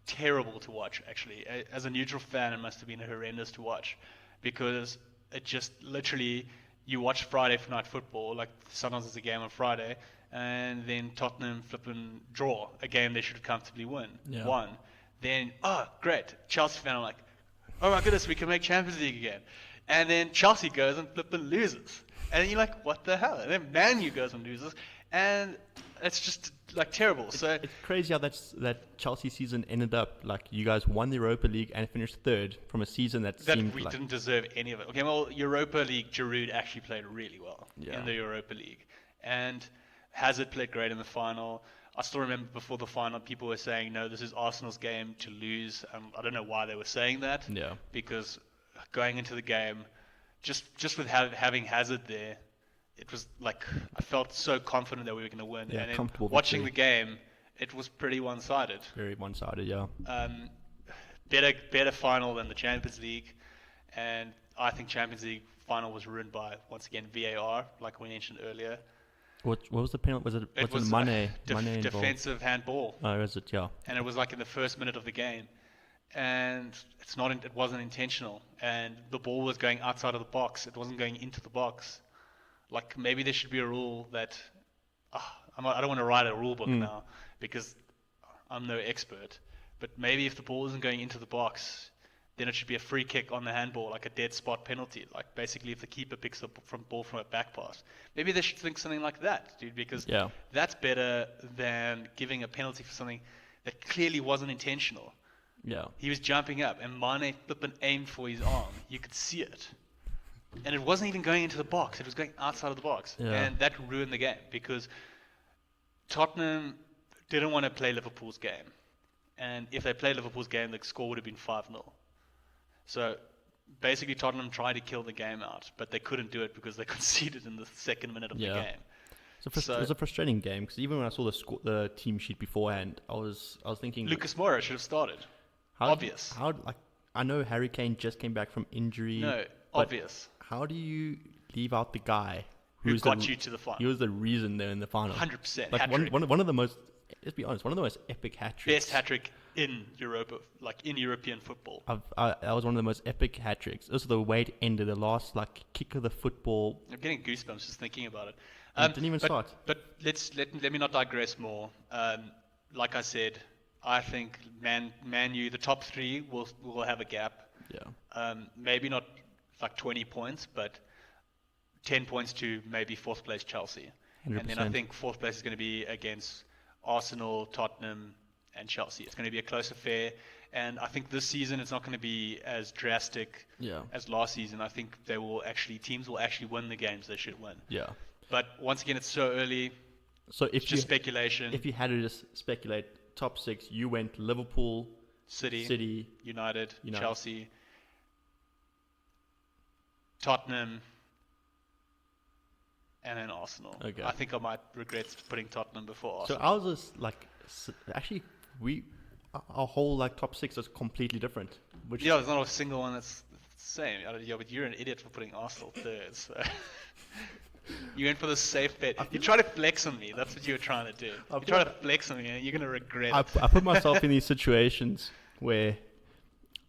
S2: terrible to watch, actually. As a neutral fan, it must have been horrendous to watch, because it just literally, you watch Friday night football, like sometimes there's a game on Friday, and then Tottenham flipping draw a game they should comfortably won. Then, great, Chelsea fan, I'm like, oh my goodness, we can make Champions League again. And then Chelsea goes and flipping loses. And then you're like, what the hell? And then Man U goes and loses. And It's just like terrible. So
S1: It's crazy how that Chelsea season ended up. Like, you guys won the Europa League and finished third from a season that seemed
S2: we
S1: like...
S2: didn't deserve any of it. Okay, well, Europa League, Giroud actually played really well in the Europa League, and Hazard played great in the final. I still remember before the final, people were saying, no, this is Arsenal's game to lose. I don't know why they were saying that.
S1: Yeah.
S2: Because going into the game, just with having Hazard there, it was like I felt so confident that we were going to win.
S1: Yeah,
S2: and
S1: comfortable
S2: then watching
S1: victory.
S2: the game, it was pretty one-sided.
S1: Very one-sided, yeah.
S2: Better final than the Champions League, and I think Champions League final was ruined by, once again, VAR, like we mentioned earlier.
S1: What was the penalty? Was it Mane? Mane
S2: defensive handball.
S1: Oh, was it? Yeah.
S2: And it was like in the first minute of the game, and it wasn't intentional, and the ball was going outside of the box. It wasn't going into the box. Like, maybe there should be a rule that I don't want to write a rule book now because I'm no expert, but maybe if the ball isn't going into the box, then it should be a free kick on the handball, like a dead spot penalty. Like, basically, if the keeper picks up from ball from a back pass, maybe they should think something like that, dude, because that's better than giving a penalty for something that clearly wasn't intentional.
S1: Yeah.
S2: He was jumping up, and Mane flipping aimed for his arm. You could see it. And it wasn't even going into the box. It was going outside of the box.
S1: Yeah.
S2: And that ruined the game because Tottenham didn't want to play Liverpool's game. And if they played Liverpool's game, the score would have been 5-0. So basically Tottenham tried to kill the game out, but they couldn't do it because they conceded in the second minute of the game.
S1: It was a frustrating game because even when I saw the team sheet beforehand, I was thinking
S2: Lucas Moura should have started. Obvious.
S1: I know Harry Kane just came back from injury.
S2: No, obvious.
S1: How do you leave out the guy
S2: who got you to the final?
S1: He was the reason they're in the final.
S2: 100%.
S1: Like one of the most, let's be honest, one of the most epic hat tricks.
S2: Best hat trick in Europa, like in European football.
S1: That was one of the most epic hat tricks. Also, the way it ended, the last kick of the football.
S2: I'm getting goosebumps just thinking about it.
S1: It didn't even start.
S2: But let me not digress more. Like I said, I think Man U, the top three will have a gap.
S1: Yeah.
S2: Maybe not like 20 points, but 10 points to maybe fourth place Chelsea.
S1: 100%.
S2: And then I think fourth place is going to be against Arsenal, Tottenham, and Chelsea. It's going to be a close affair. And I think this season it's not going to be as drastic as last season. I think teams will actually win the games they should win.
S1: Yeah.
S2: But once again, it's so early.
S1: So
S2: it's just speculation.
S1: If you had to just speculate, top six, you went Liverpool,
S2: City, United, Chelsea, Tottenham, and then Arsenal.
S1: Okay.
S2: I think I might regret putting Tottenham before Arsenal.
S1: So I was just actually our whole top six is completely different.
S2: There's not a single one that's the same. But you're an idiot for putting Arsenal third. So. You went for the safe bet. You try to flex on me. That's what you were trying to do. You try to flex on me, and you're going to regret it.
S1: I put myself in these situations where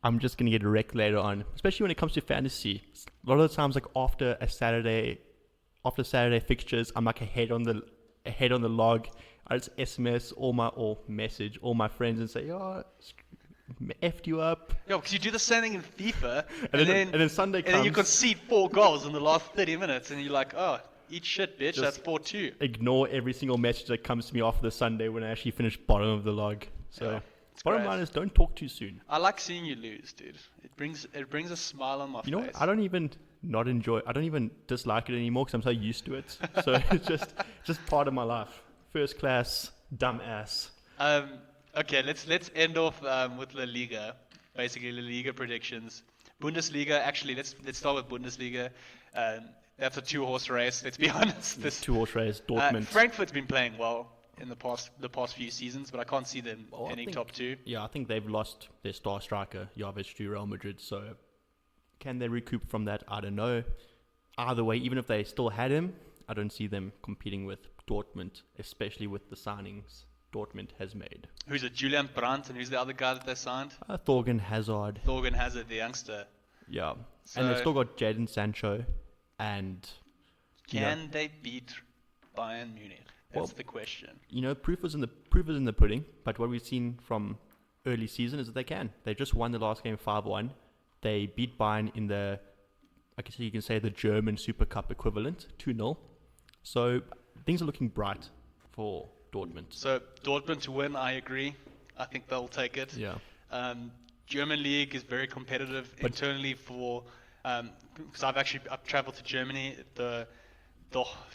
S1: I'm just going to get wrecked later on, especially when it comes to fantasy. A lot of the times, after Saturday fixtures, I'm ahead on the log. I just SMS or message all my friends and say, "Oh, effed you up."
S2: Yeah, because you do the same thing in FIFA,
S1: and then Sunday comes,
S2: and then you concede 4 goals in the last 30 minutes, and you're like, "Oh, eat shit, bitch." That's 4-2.
S1: Ignore every single message that comes to me after the Sunday when I actually finish bottom of the log. So, bottom line is, don't talk too soon.
S2: I like seeing you lose, dude. It brings a smile on my face.
S1: You know what? I don't even dislike it anymore because I'm so used to it. So it's just part of my life. First class, dumbass.
S2: Okay, let's end off with La Liga. Basically, La Liga predictions. Bundesliga. Actually, let's start with Bundesliga. That's a 2-horse race. Let's be honest.
S1: This 2-horse race. Dortmund.
S2: Frankfurt's been playing well in the past few seasons, but I can't see them top 2.
S1: Yeah, I think they've lost their star striker Jovic to Real Madrid. So can they recoup from that? I don't know. Either way, even if they still had him, I don't see them competing with Dortmund, especially with the signings Dortmund has made.
S2: Who's it? Julian Brandt, and who's the other guy that they signed?
S1: Thorgan Hazard.
S2: Thorgan Hazard, the youngster.
S1: Yeah, and they've still got Jadon Sancho, and
S2: can they beat Bayern Munich? That's the question.
S1: Proof is in the pudding. But what we've seen from early season is that they can. They just won the last game 5-1. They beat Bayern in the, I guess you can say, the German Super Cup equivalent, 2-0. So things are looking bright for Dortmund.
S2: So Dortmund to win, I agree. I think they'll take it.
S1: Yeah.
S2: German league is very competitive internally for because I've traveled to Germany. The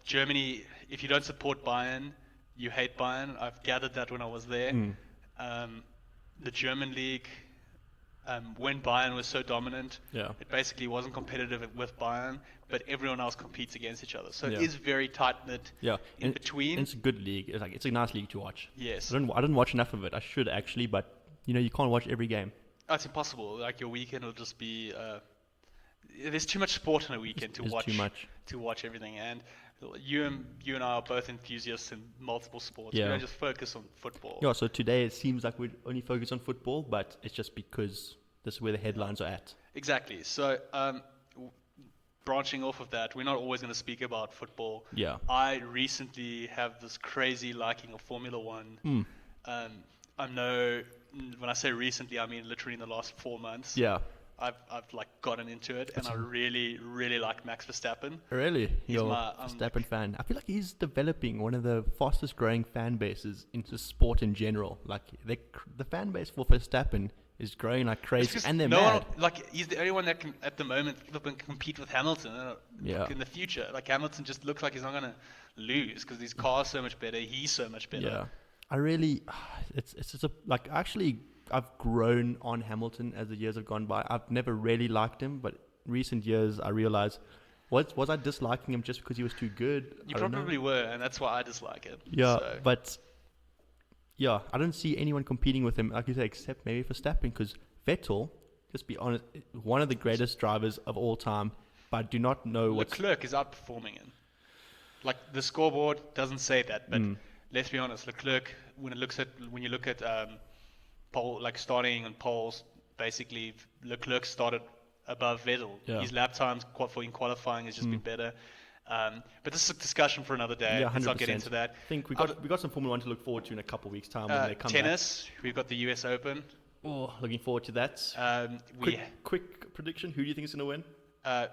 S2: Germany, if you don't support Bayern, you hate Bayern. I've gathered that when I was there. The German league, when Bayern was so dominant, it basically wasn't competitive with Bayern, but everyone else competes against each other. So it is very tight-knit in between.
S1: It's a good league. It's a nice league to watch.
S2: Yes.
S1: I don't watch enough of it. I should actually, but you can't watch every game.
S2: Oh, it's impossible. Like your weekend will just be. There's too much sport on a weekend to watch.
S1: Too much.
S2: To watch everything, and you and I are both enthusiasts in multiple sports.
S1: Yeah.
S2: We don't just focus on football.
S1: Yeah. So today it seems like we only focus on football, but it's just because this is where the headlines are at.
S2: Exactly. So branching off of that, we're not always going to speak about football.
S1: Yeah.
S2: I recently have this crazy liking of Formula One. When I say recently, I mean literally in the last 4 months.
S1: Yeah.
S2: I've like gotten into it, and I really, really like Max Verstappen.
S1: Really? You're a Verstappen fan. I feel like he's developing one of the fastest growing fan bases into sport in general. Like the fan base for Verstappen is growing like crazy, and they're mad.
S2: He's the only one that can, at the moment, compete with Hamilton in the future. Like Hamilton just looks like he's not going to lose because his car's so much better, he's so much better.
S1: Yeah. I really, it's just actually, I've grown on Hamilton as the years have gone by. I've never really liked him, but recent years I realized, was I disliking him just because he was too good?
S2: You probably were, and that's why I dislike him.
S1: Yeah, but yeah, I don't see anyone competing with him, like you say, except maybe Verstappen, because Vettel, just be honest, one of the greatest drivers of all time, but I do not know what.
S2: Leclerc is outperforming him. Like the scoreboard doesn't say that, but let's be honest, Leclerc, when you look at starting on poles, basically Leclerc started above Vettel.
S1: Yeah.
S2: His lap times in qualifying has just been better. But this is a discussion for another day.
S1: Yeah, 100%.
S2: Let's not get into that.
S1: I think we got some Formula One to look forward to in a couple of weeks' time when they come
S2: tennis,
S1: back.
S2: We've got the US Open.
S1: Oh, looking forward to that. Quick prediction. Who do you think is going to win?
S2: I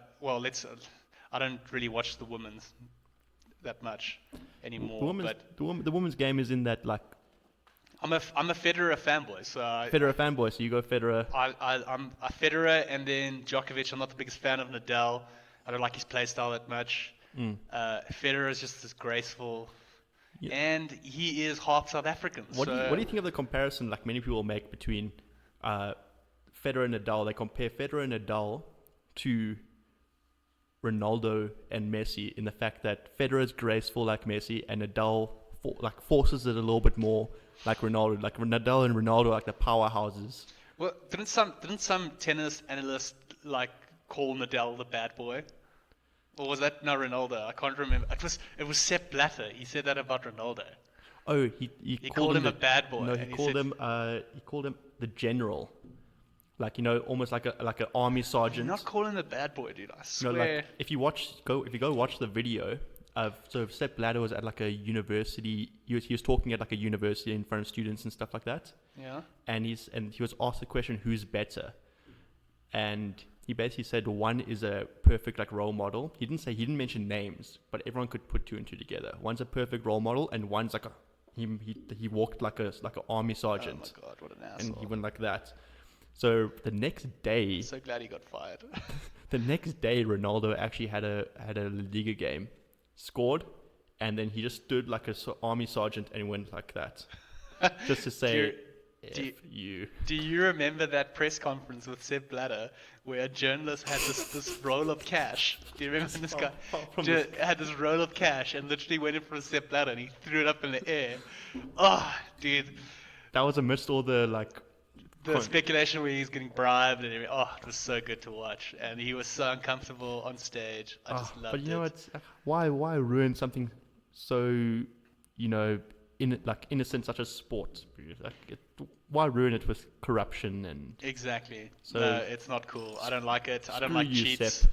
S2: don't really watch the women's that much anymore.
S1: The women's game is in that, like.
S2: I'm a Federer fanboy, so
S1: Federer fanboy, so you go Federer.
S2: I'm a Federer, and then Djokovic. I'm not the biggest fan of Nadal. I don't like his play style that much. Federer is just as graceful, and he is half South African.
S1: What do you think of the comparison? Like many people make between Federer and Nadal. They compare Federer and Nadal to Ronaldo and Messi in the fact that Federer is graceful like Messi, and Nadal forces it a little bit more like Ronaldo. Like Nadal and Ronaldo are like the powerhouses.
S2: Well, didn't some tennis analyst call Nadal the bad boy? Or was that Ronaldo? I can't remember. It was Sepp Blatter. He said that about Ronaldo.
S1: Oh, he
S2: called him a bad boy.
S1: No, he called him the general. Like, almost like an army sergeant.
S2: You're not calling him a bad boy, dude. I swear.
S1: No, if you go watch the video of, so Sepp Blatter was at like a university. He was talking at like a university in front of students and stuff like that.
S2: Yeah.
S1: And he was asked the question, who's better? And he basically said one is a perfect like role model. He didn't mention names, but everyone could put two and two together. One's a perfect role model, and one's like he walked like an army sergeant.
S2: Oh my god, what an asshole!
S1: And he went like that. So the next day,
S2: I'm so glad he got fired.
S1: The next day, Ronaldo actually had a La Liga game, scored, and then he just stood like an army sergeant and went like that, just to say.
S2: Do you remember that press conference with Sepp Blatter where a journalist had this roll of cash? Do you remember this guy had this roll of cash and literally went in for Sepp Blatter and he threw it up in the air? Oh, dude.
S1: That was amidst all the
S2: speculation where he's getting bribed and everything. Oh, it was so good to watch. And he was so uncomfortable on stage. I just loved it.
S1: But you know what? Why ruin something so, innocent such as sport? Why ruin it with corruption and...
S2: Exactly.
S1: So,
S2: no, it's not cool. I don't like it. I don't like cheats.
S1: Sepp.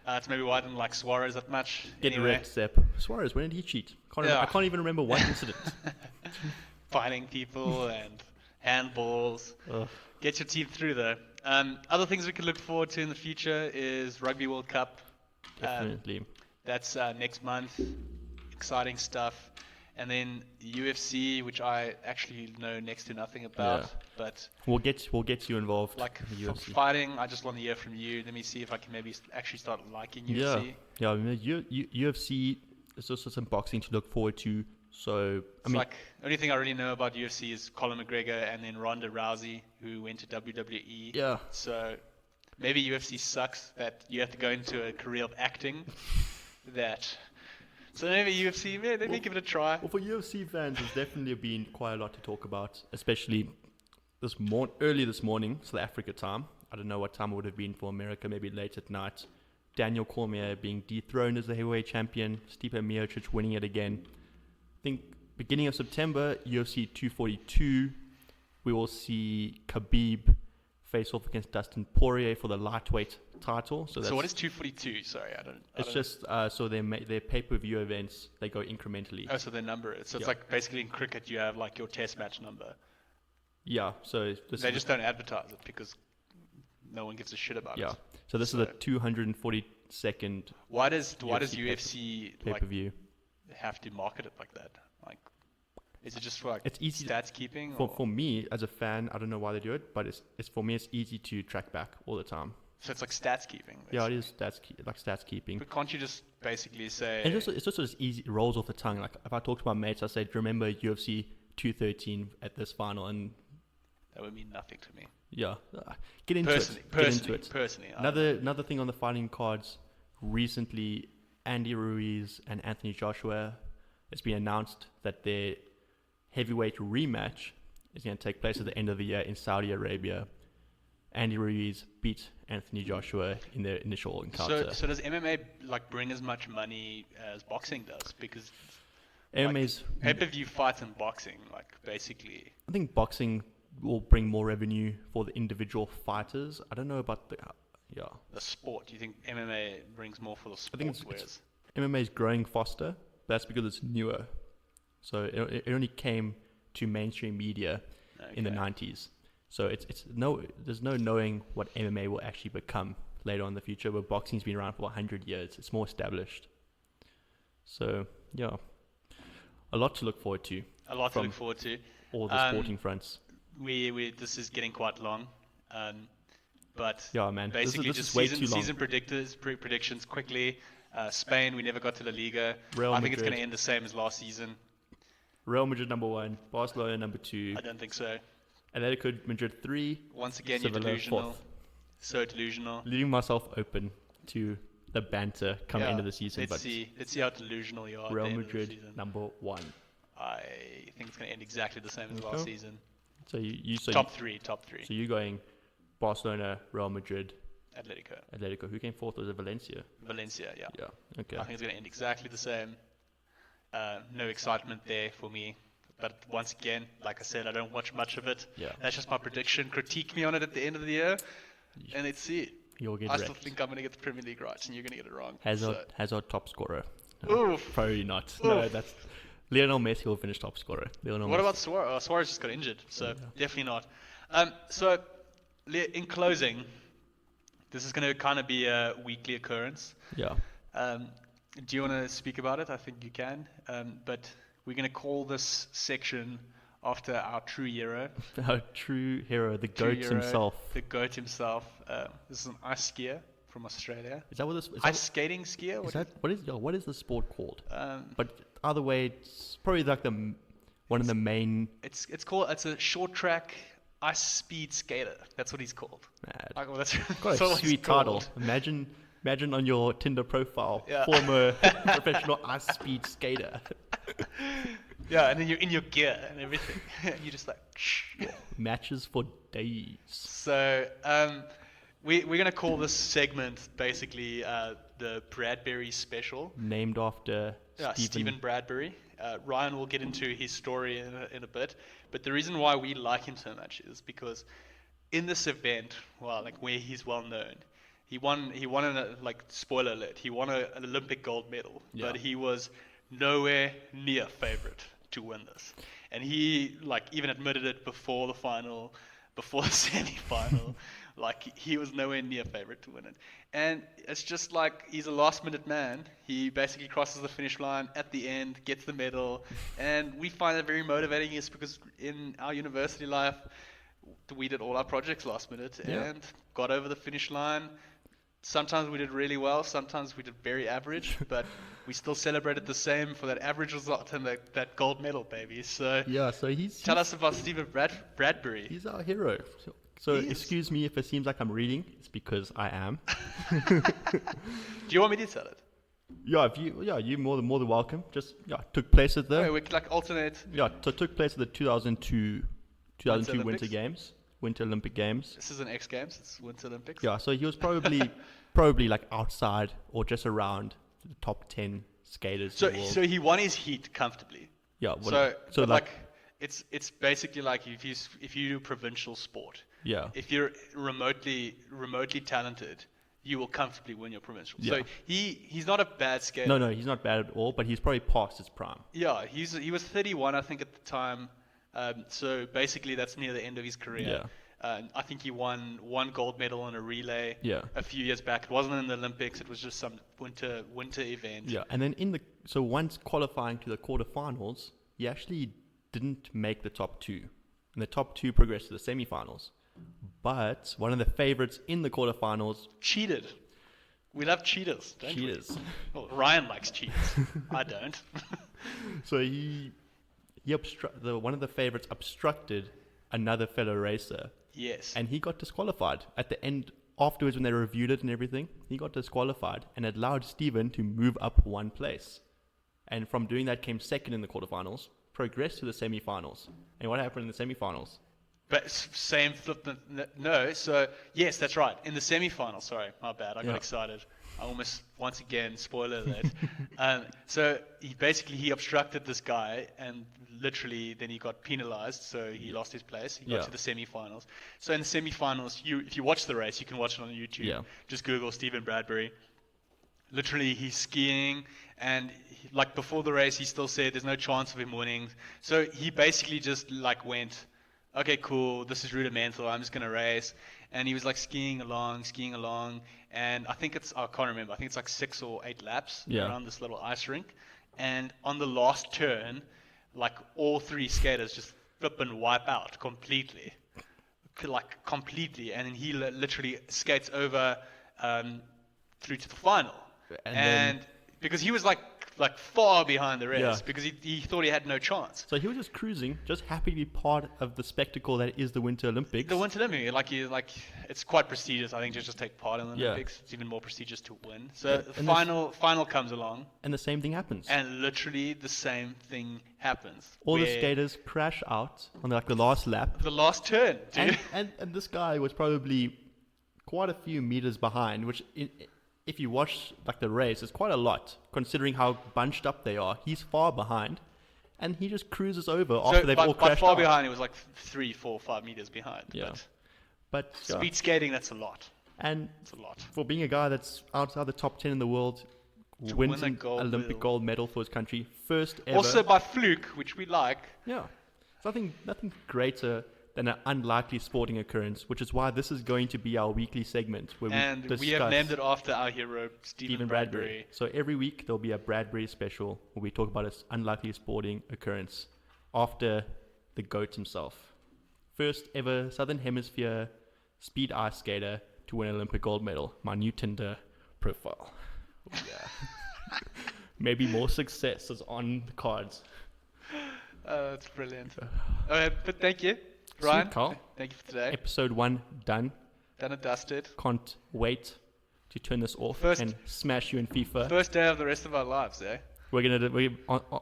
S2: It's maybe why I didn't like Suarez that much.
S1: Get wrecked, Sepp. Suarez, when did he cheat? I can't even remember one incident.
S2: Fighting people and handballs.
S1: Ugh.
S2: Get your team through though. Other things we can look forward to in the future is Rugby World Cup.
S1: Definitely.
S2: That's next month. Exciting stuff. And then UFC, which I actually know next to nothing about, but
S1: we'll get you involved.
S2: like
S1: in the
S2: from
S1: UFC.
S2: fighting, I just want to hear from you. Let me see if I can maybe actually start liking UFC.
S1: Yeah. I mean, UFC is also some boxing to look forward to. So I mean,
S2: like only thing I really know about UFC is Conor McGregor and then Ronda Rousey, who went to WWE.
S1: Yeah.
S2: So maybe UFC sucks that you have to go into a career of acting. So maybe UFC, man, let me give it a try.
S1: Well, for UFC fans, there's definitely been quite a lot to talk about, especially early this morning, South Africa time. I don't know what time it would have been for America, maybe late at night. Daniel Cormier being dethroned as the heavyweight champion, Stipe Miocic winning it again. I think beginning of September, UFC 242, we will see Khabib face off against Dustin Poirier for the lightweight title. So
S2: what is 242? Sorry, I don't.
S1: It's just so their pay-per-view events, they go incrementally.
S2: Oh, so they number it. So it's like basically in cricket you have like your test match number.
S1: Yeah. So
S2: they just don't advertise it because no one gives a shit about it.
S1: Yeah. So this is the 242nd.
S2: Why does UFC
S1: pay-per-view
S2: have to market it like that? Like, is it just for like
S1: it's easy
S2: stats keeping?
S1: For me as a fan, I don't know why they do it, but it's for me it's easy to track back all the time.
S2: So it's like stats keeping. Basically.
S1: Yeah, it is stats keeping.
S2: But can't you just basically say?
S1: And it's also just easy. It rolls off the tongue. Like if I talk to my mates, I say, "Remember UFC 213 at this final?" And
S2: that would mean nothing to me.
S1: Yeah, get into it.
S2: Personally,
S1: another thing on the fighting cards recently, Andy Ruiz and Anthony Joshua. It's been announced that their heavyweight rematch is going to take place at the end of the year in Saudi Arabia. Andy Ruiz beat Anthony Joshua in their initial encounter.
S2: So does MMA like bring as much money as boxing does? Because
S1: MMA's
S2: pay-per-view fights in boxing, like basically.
S1: I think boxing will bring more revenue for the individual fighters. I don't know about the
S2: sport. Do you think MMA brings more for the sport?
S1: I think MMA is growing faster. That's because it's newer. So it only came to mainstream media in the 90s. So there's no knowing what MMA will actually become later on in the future, but boxing's been around for 100 years. It's more established. So, yeah. A lot to look forward to. All the sporting fronts.
S2: This is getting quite long. But
S1: yeah, man.
S2: Basically
S1: this is way too long.
S2: Season predictions quickly. Spain, we never got to La Liga.
S1: I
S2: think it's going to end the same as last season.
S1: Real Madrid number 1, Barcelona number 2.
S2: I don't think so.
S1: Atletico Madrid 3.
S2: Once again,
S1: Sevilla,
S2: you're delusional.
S1: 4th.
S2: So delusional.
S1: Leaving myself open to the banter come end of the season.
S2: Let's see how delusional you are.
S1: Real Madrid number 1.
S2: I think it's going to end exactly the same as last season.
S1: So you
S2: top three.
S1: So you're going Barcelona, Real Madrid,
S2: Atletico.
S1: Who came 4th? Was it Valencia?
S2: Valencia, yeah.
S1: Yeah. Okay.
S2: I think it's going to end exactly the same. No excitement there for me. But once again, like I said, I don't watch much of it.
S1: Yeah.
S2: That's just my prediction. Critique me on it at the end of the year, and let's see.
S1: You'll get
S2: I still think I'm going to get the Premier League right, and you're going to get it wrong.
S1: Hazard top scorer.
S2: Oof.
S1: Probably not.
S2: Oof.
S1: No, that's Lionel Messi will finish top scorer.
S2: What about Suarez? Suarez just got injured, so definitely not. So in closing, this is going to kind of be a weekly occurrence.
S1: Yeah.
S2: Do you want to speak about it? I think you can. But we're going to call this section after our true hero.
S1: Our true hero, the GOAT himself.
S2: The GOAT himself. This is an ice skier from Australia.
S1: Is that what this?
S2: Ice skating skier?
S1: What is the sport called? But either way, it's probably like one of the main.
S2: It's a short track ice speed skater. That's what he's called.
S1: Mad.
S2: That's
S1: got a sweet title. Imagine on your Tinder profile, former professional ice speed skater.
S2: Yeah, and then you're in your gear and everything. And you're just like,
S1: matches for days.
S2: So, we're going to call this segment basically the Bradbury Special.
S1: Named after
S2: Stephen Bradbury. Ryan will get into his story in a bit. But the reason why we like him so much is because in this event, where he's well known, he won spoiler alert, he won an Olympic gold medal, but he was nowhere near favorite to win this. And he even admitted it before the final, before the semi-final, Like, he was nowhere near favorite to win it. And it's just like, he's a last-minute man. He basically crosses the finish line at the end, gets the medal, and we find that very motivating, is because in our university life, we did all our projects last minute and got over the finish line. Sometimes we did really well, sometimes we did very average, but we still celebrated the same for that average result and that gold medal, baby. So
S1: Yeah, so
S2: tell us about Stephen Bradbury.
S1: he's our hero. So excuse me if it seems like I'm reading. It's because I am.
S2: Do you want me to tell it?
S1: You're more than welcome. Just took place at the
S2: We could like alternate.
S1: so it took place at the 2002 Winter Olympic Games.
S2: This isn't X Games, it's Winter Olympics.
S1: Yeah, so he was probably like outside or just around the top 10 skaters in the world.
S2: So he won his heat comfortably.
S1: Yeah,
S2: So like it's basically like if you do provincial sport.
S1: Yeah.
S2: If you're remotely talented, you will comfortably win your provincial.
S1: Yeah.
S2: So he's not a bad skater.
S1: No, he's not bad at all, but he's probably past his prime.
S2: Yeah, he was 31, I think, at the time. So basically, that's near the end of his career.
S1: Yeah.
S2: I think he won one gold medal in a relay
S1: Yeah.
S2: a few years back. It wasn't in the Olympics. It was just some winter event.
S1: Yeah, and then so once qualifying to the quarterfinals, he actually didn't make the top two, and the top two progressed to the semifinals. But one of the favorites in the quarterfinals
S2: Cheated. We love cheaters, don't we?
S1: cheaters.
S2: Well, Ryan likes cheaters. I don't.
S1: So one of the favorites obstructed another fellow racer,
S2: Yes.
S1: and he got disqualified at the end. Afterwards, when they reviewed it and everything, he got disqualified, and it allowed Stephen to move up one place. And from doing that, came second in the quarterfinals, progressed to the semifinals. And what happened in the semifinals?
S2: But same flip. No, so yes, that's right. In the semi-final, sorry, my bad. I got excited. I almost, once again, spoiler alert. So he obstructed this guy, and literally then he got penalized. So he lost his place. He got to the semi-finals. So in the semi-finals, if you watch the race, you can watch it on YouTube.
S1: Yeah.
S2: Just Google Stephen Bradbury. Literally, he's skiing, and like before the race, he still said there's no chance of him winning. So he basically just like went, okay, cool, this is rudimental, I'm just going to race. And he was like skiing along, and I can't remember, I think it's like 6 or 8 laps around this little ice rink. And on the last turn, like all 3 skaters just flip and wipe out completely. And then he literally skates over through to the final. And because he was like far behind the rest, because he thought he had no chance.
S1: So he was just cruising, just happy to be part of the spectacle that is the Winter Olympics.
S2: The Winter Olympics, it's quite prestigious, I think, to just take part in the Olympics. It's even more prestigious to win. So the final comes along.
S1: And the same thing happens.
S2: And literally the same thing happens.
S1: All the skaters crash out on the last lap.
S2: The last turn, dude.
S1: And this guy was probably quite a few meters behind, which if you watch the race, it's quite a lot considering how bunched up they are. He's far behind, and he just cruises over after they've all crashed
S2: far
S1: out.
S2: behind, it was like 3, 4, 5 meters behind.
S1: Yeah, but
S2: speed skating, that's a lot.
S1: And
S2: it's a lot
S1: for being a guy that's outside the top 10 in the world, wins an Olympic gold medal for his country, first ever.
S2: Also by fluke, which we like.
S1: Yeah, nothing greater than an unlikely sporting occurrence, which is why this is going to be our weekly segment where
S2: we have named it after our hero, Stephen Bradbury.
S1: So every week there'll be a Bradbury special where we talk about its unlikely sporting occurrence after the GOAT himself. First ever Southern Hemisphere speed ice skater to win an Olympic gold medal. My new Tinder profile. Oh, yeah. Maybe more success is on the cards.
S2: That's brilliant. But thank you, Ryan.
S1: Sweet, Carl.
S2: Thank you for today.
S1: Episode 1 done.
S2: Done and dusted.
S1: Can't wait to turn this off and smash you in FIFA.
S2: First day of the rest of our lives, eh?
S1: We're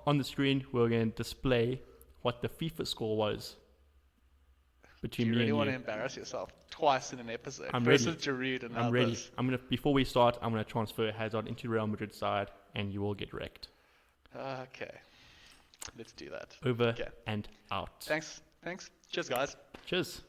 S1: on the screen. We're gonna display what the FIFA score was between me and you.
S2: Do you really want to embarrass yourself twice in an episode?
S1: I'm
S2: First
S1: ready.
S2: with Giroud and
S1: I'm ready. Before we start, I'm gonna transfer Hazard into Real Madrid side, and you will get wrecked.
S2: Okay, let's do that.
S1: Over and out.
S2: Thanks. Cheers, guys.
S1: Cheers.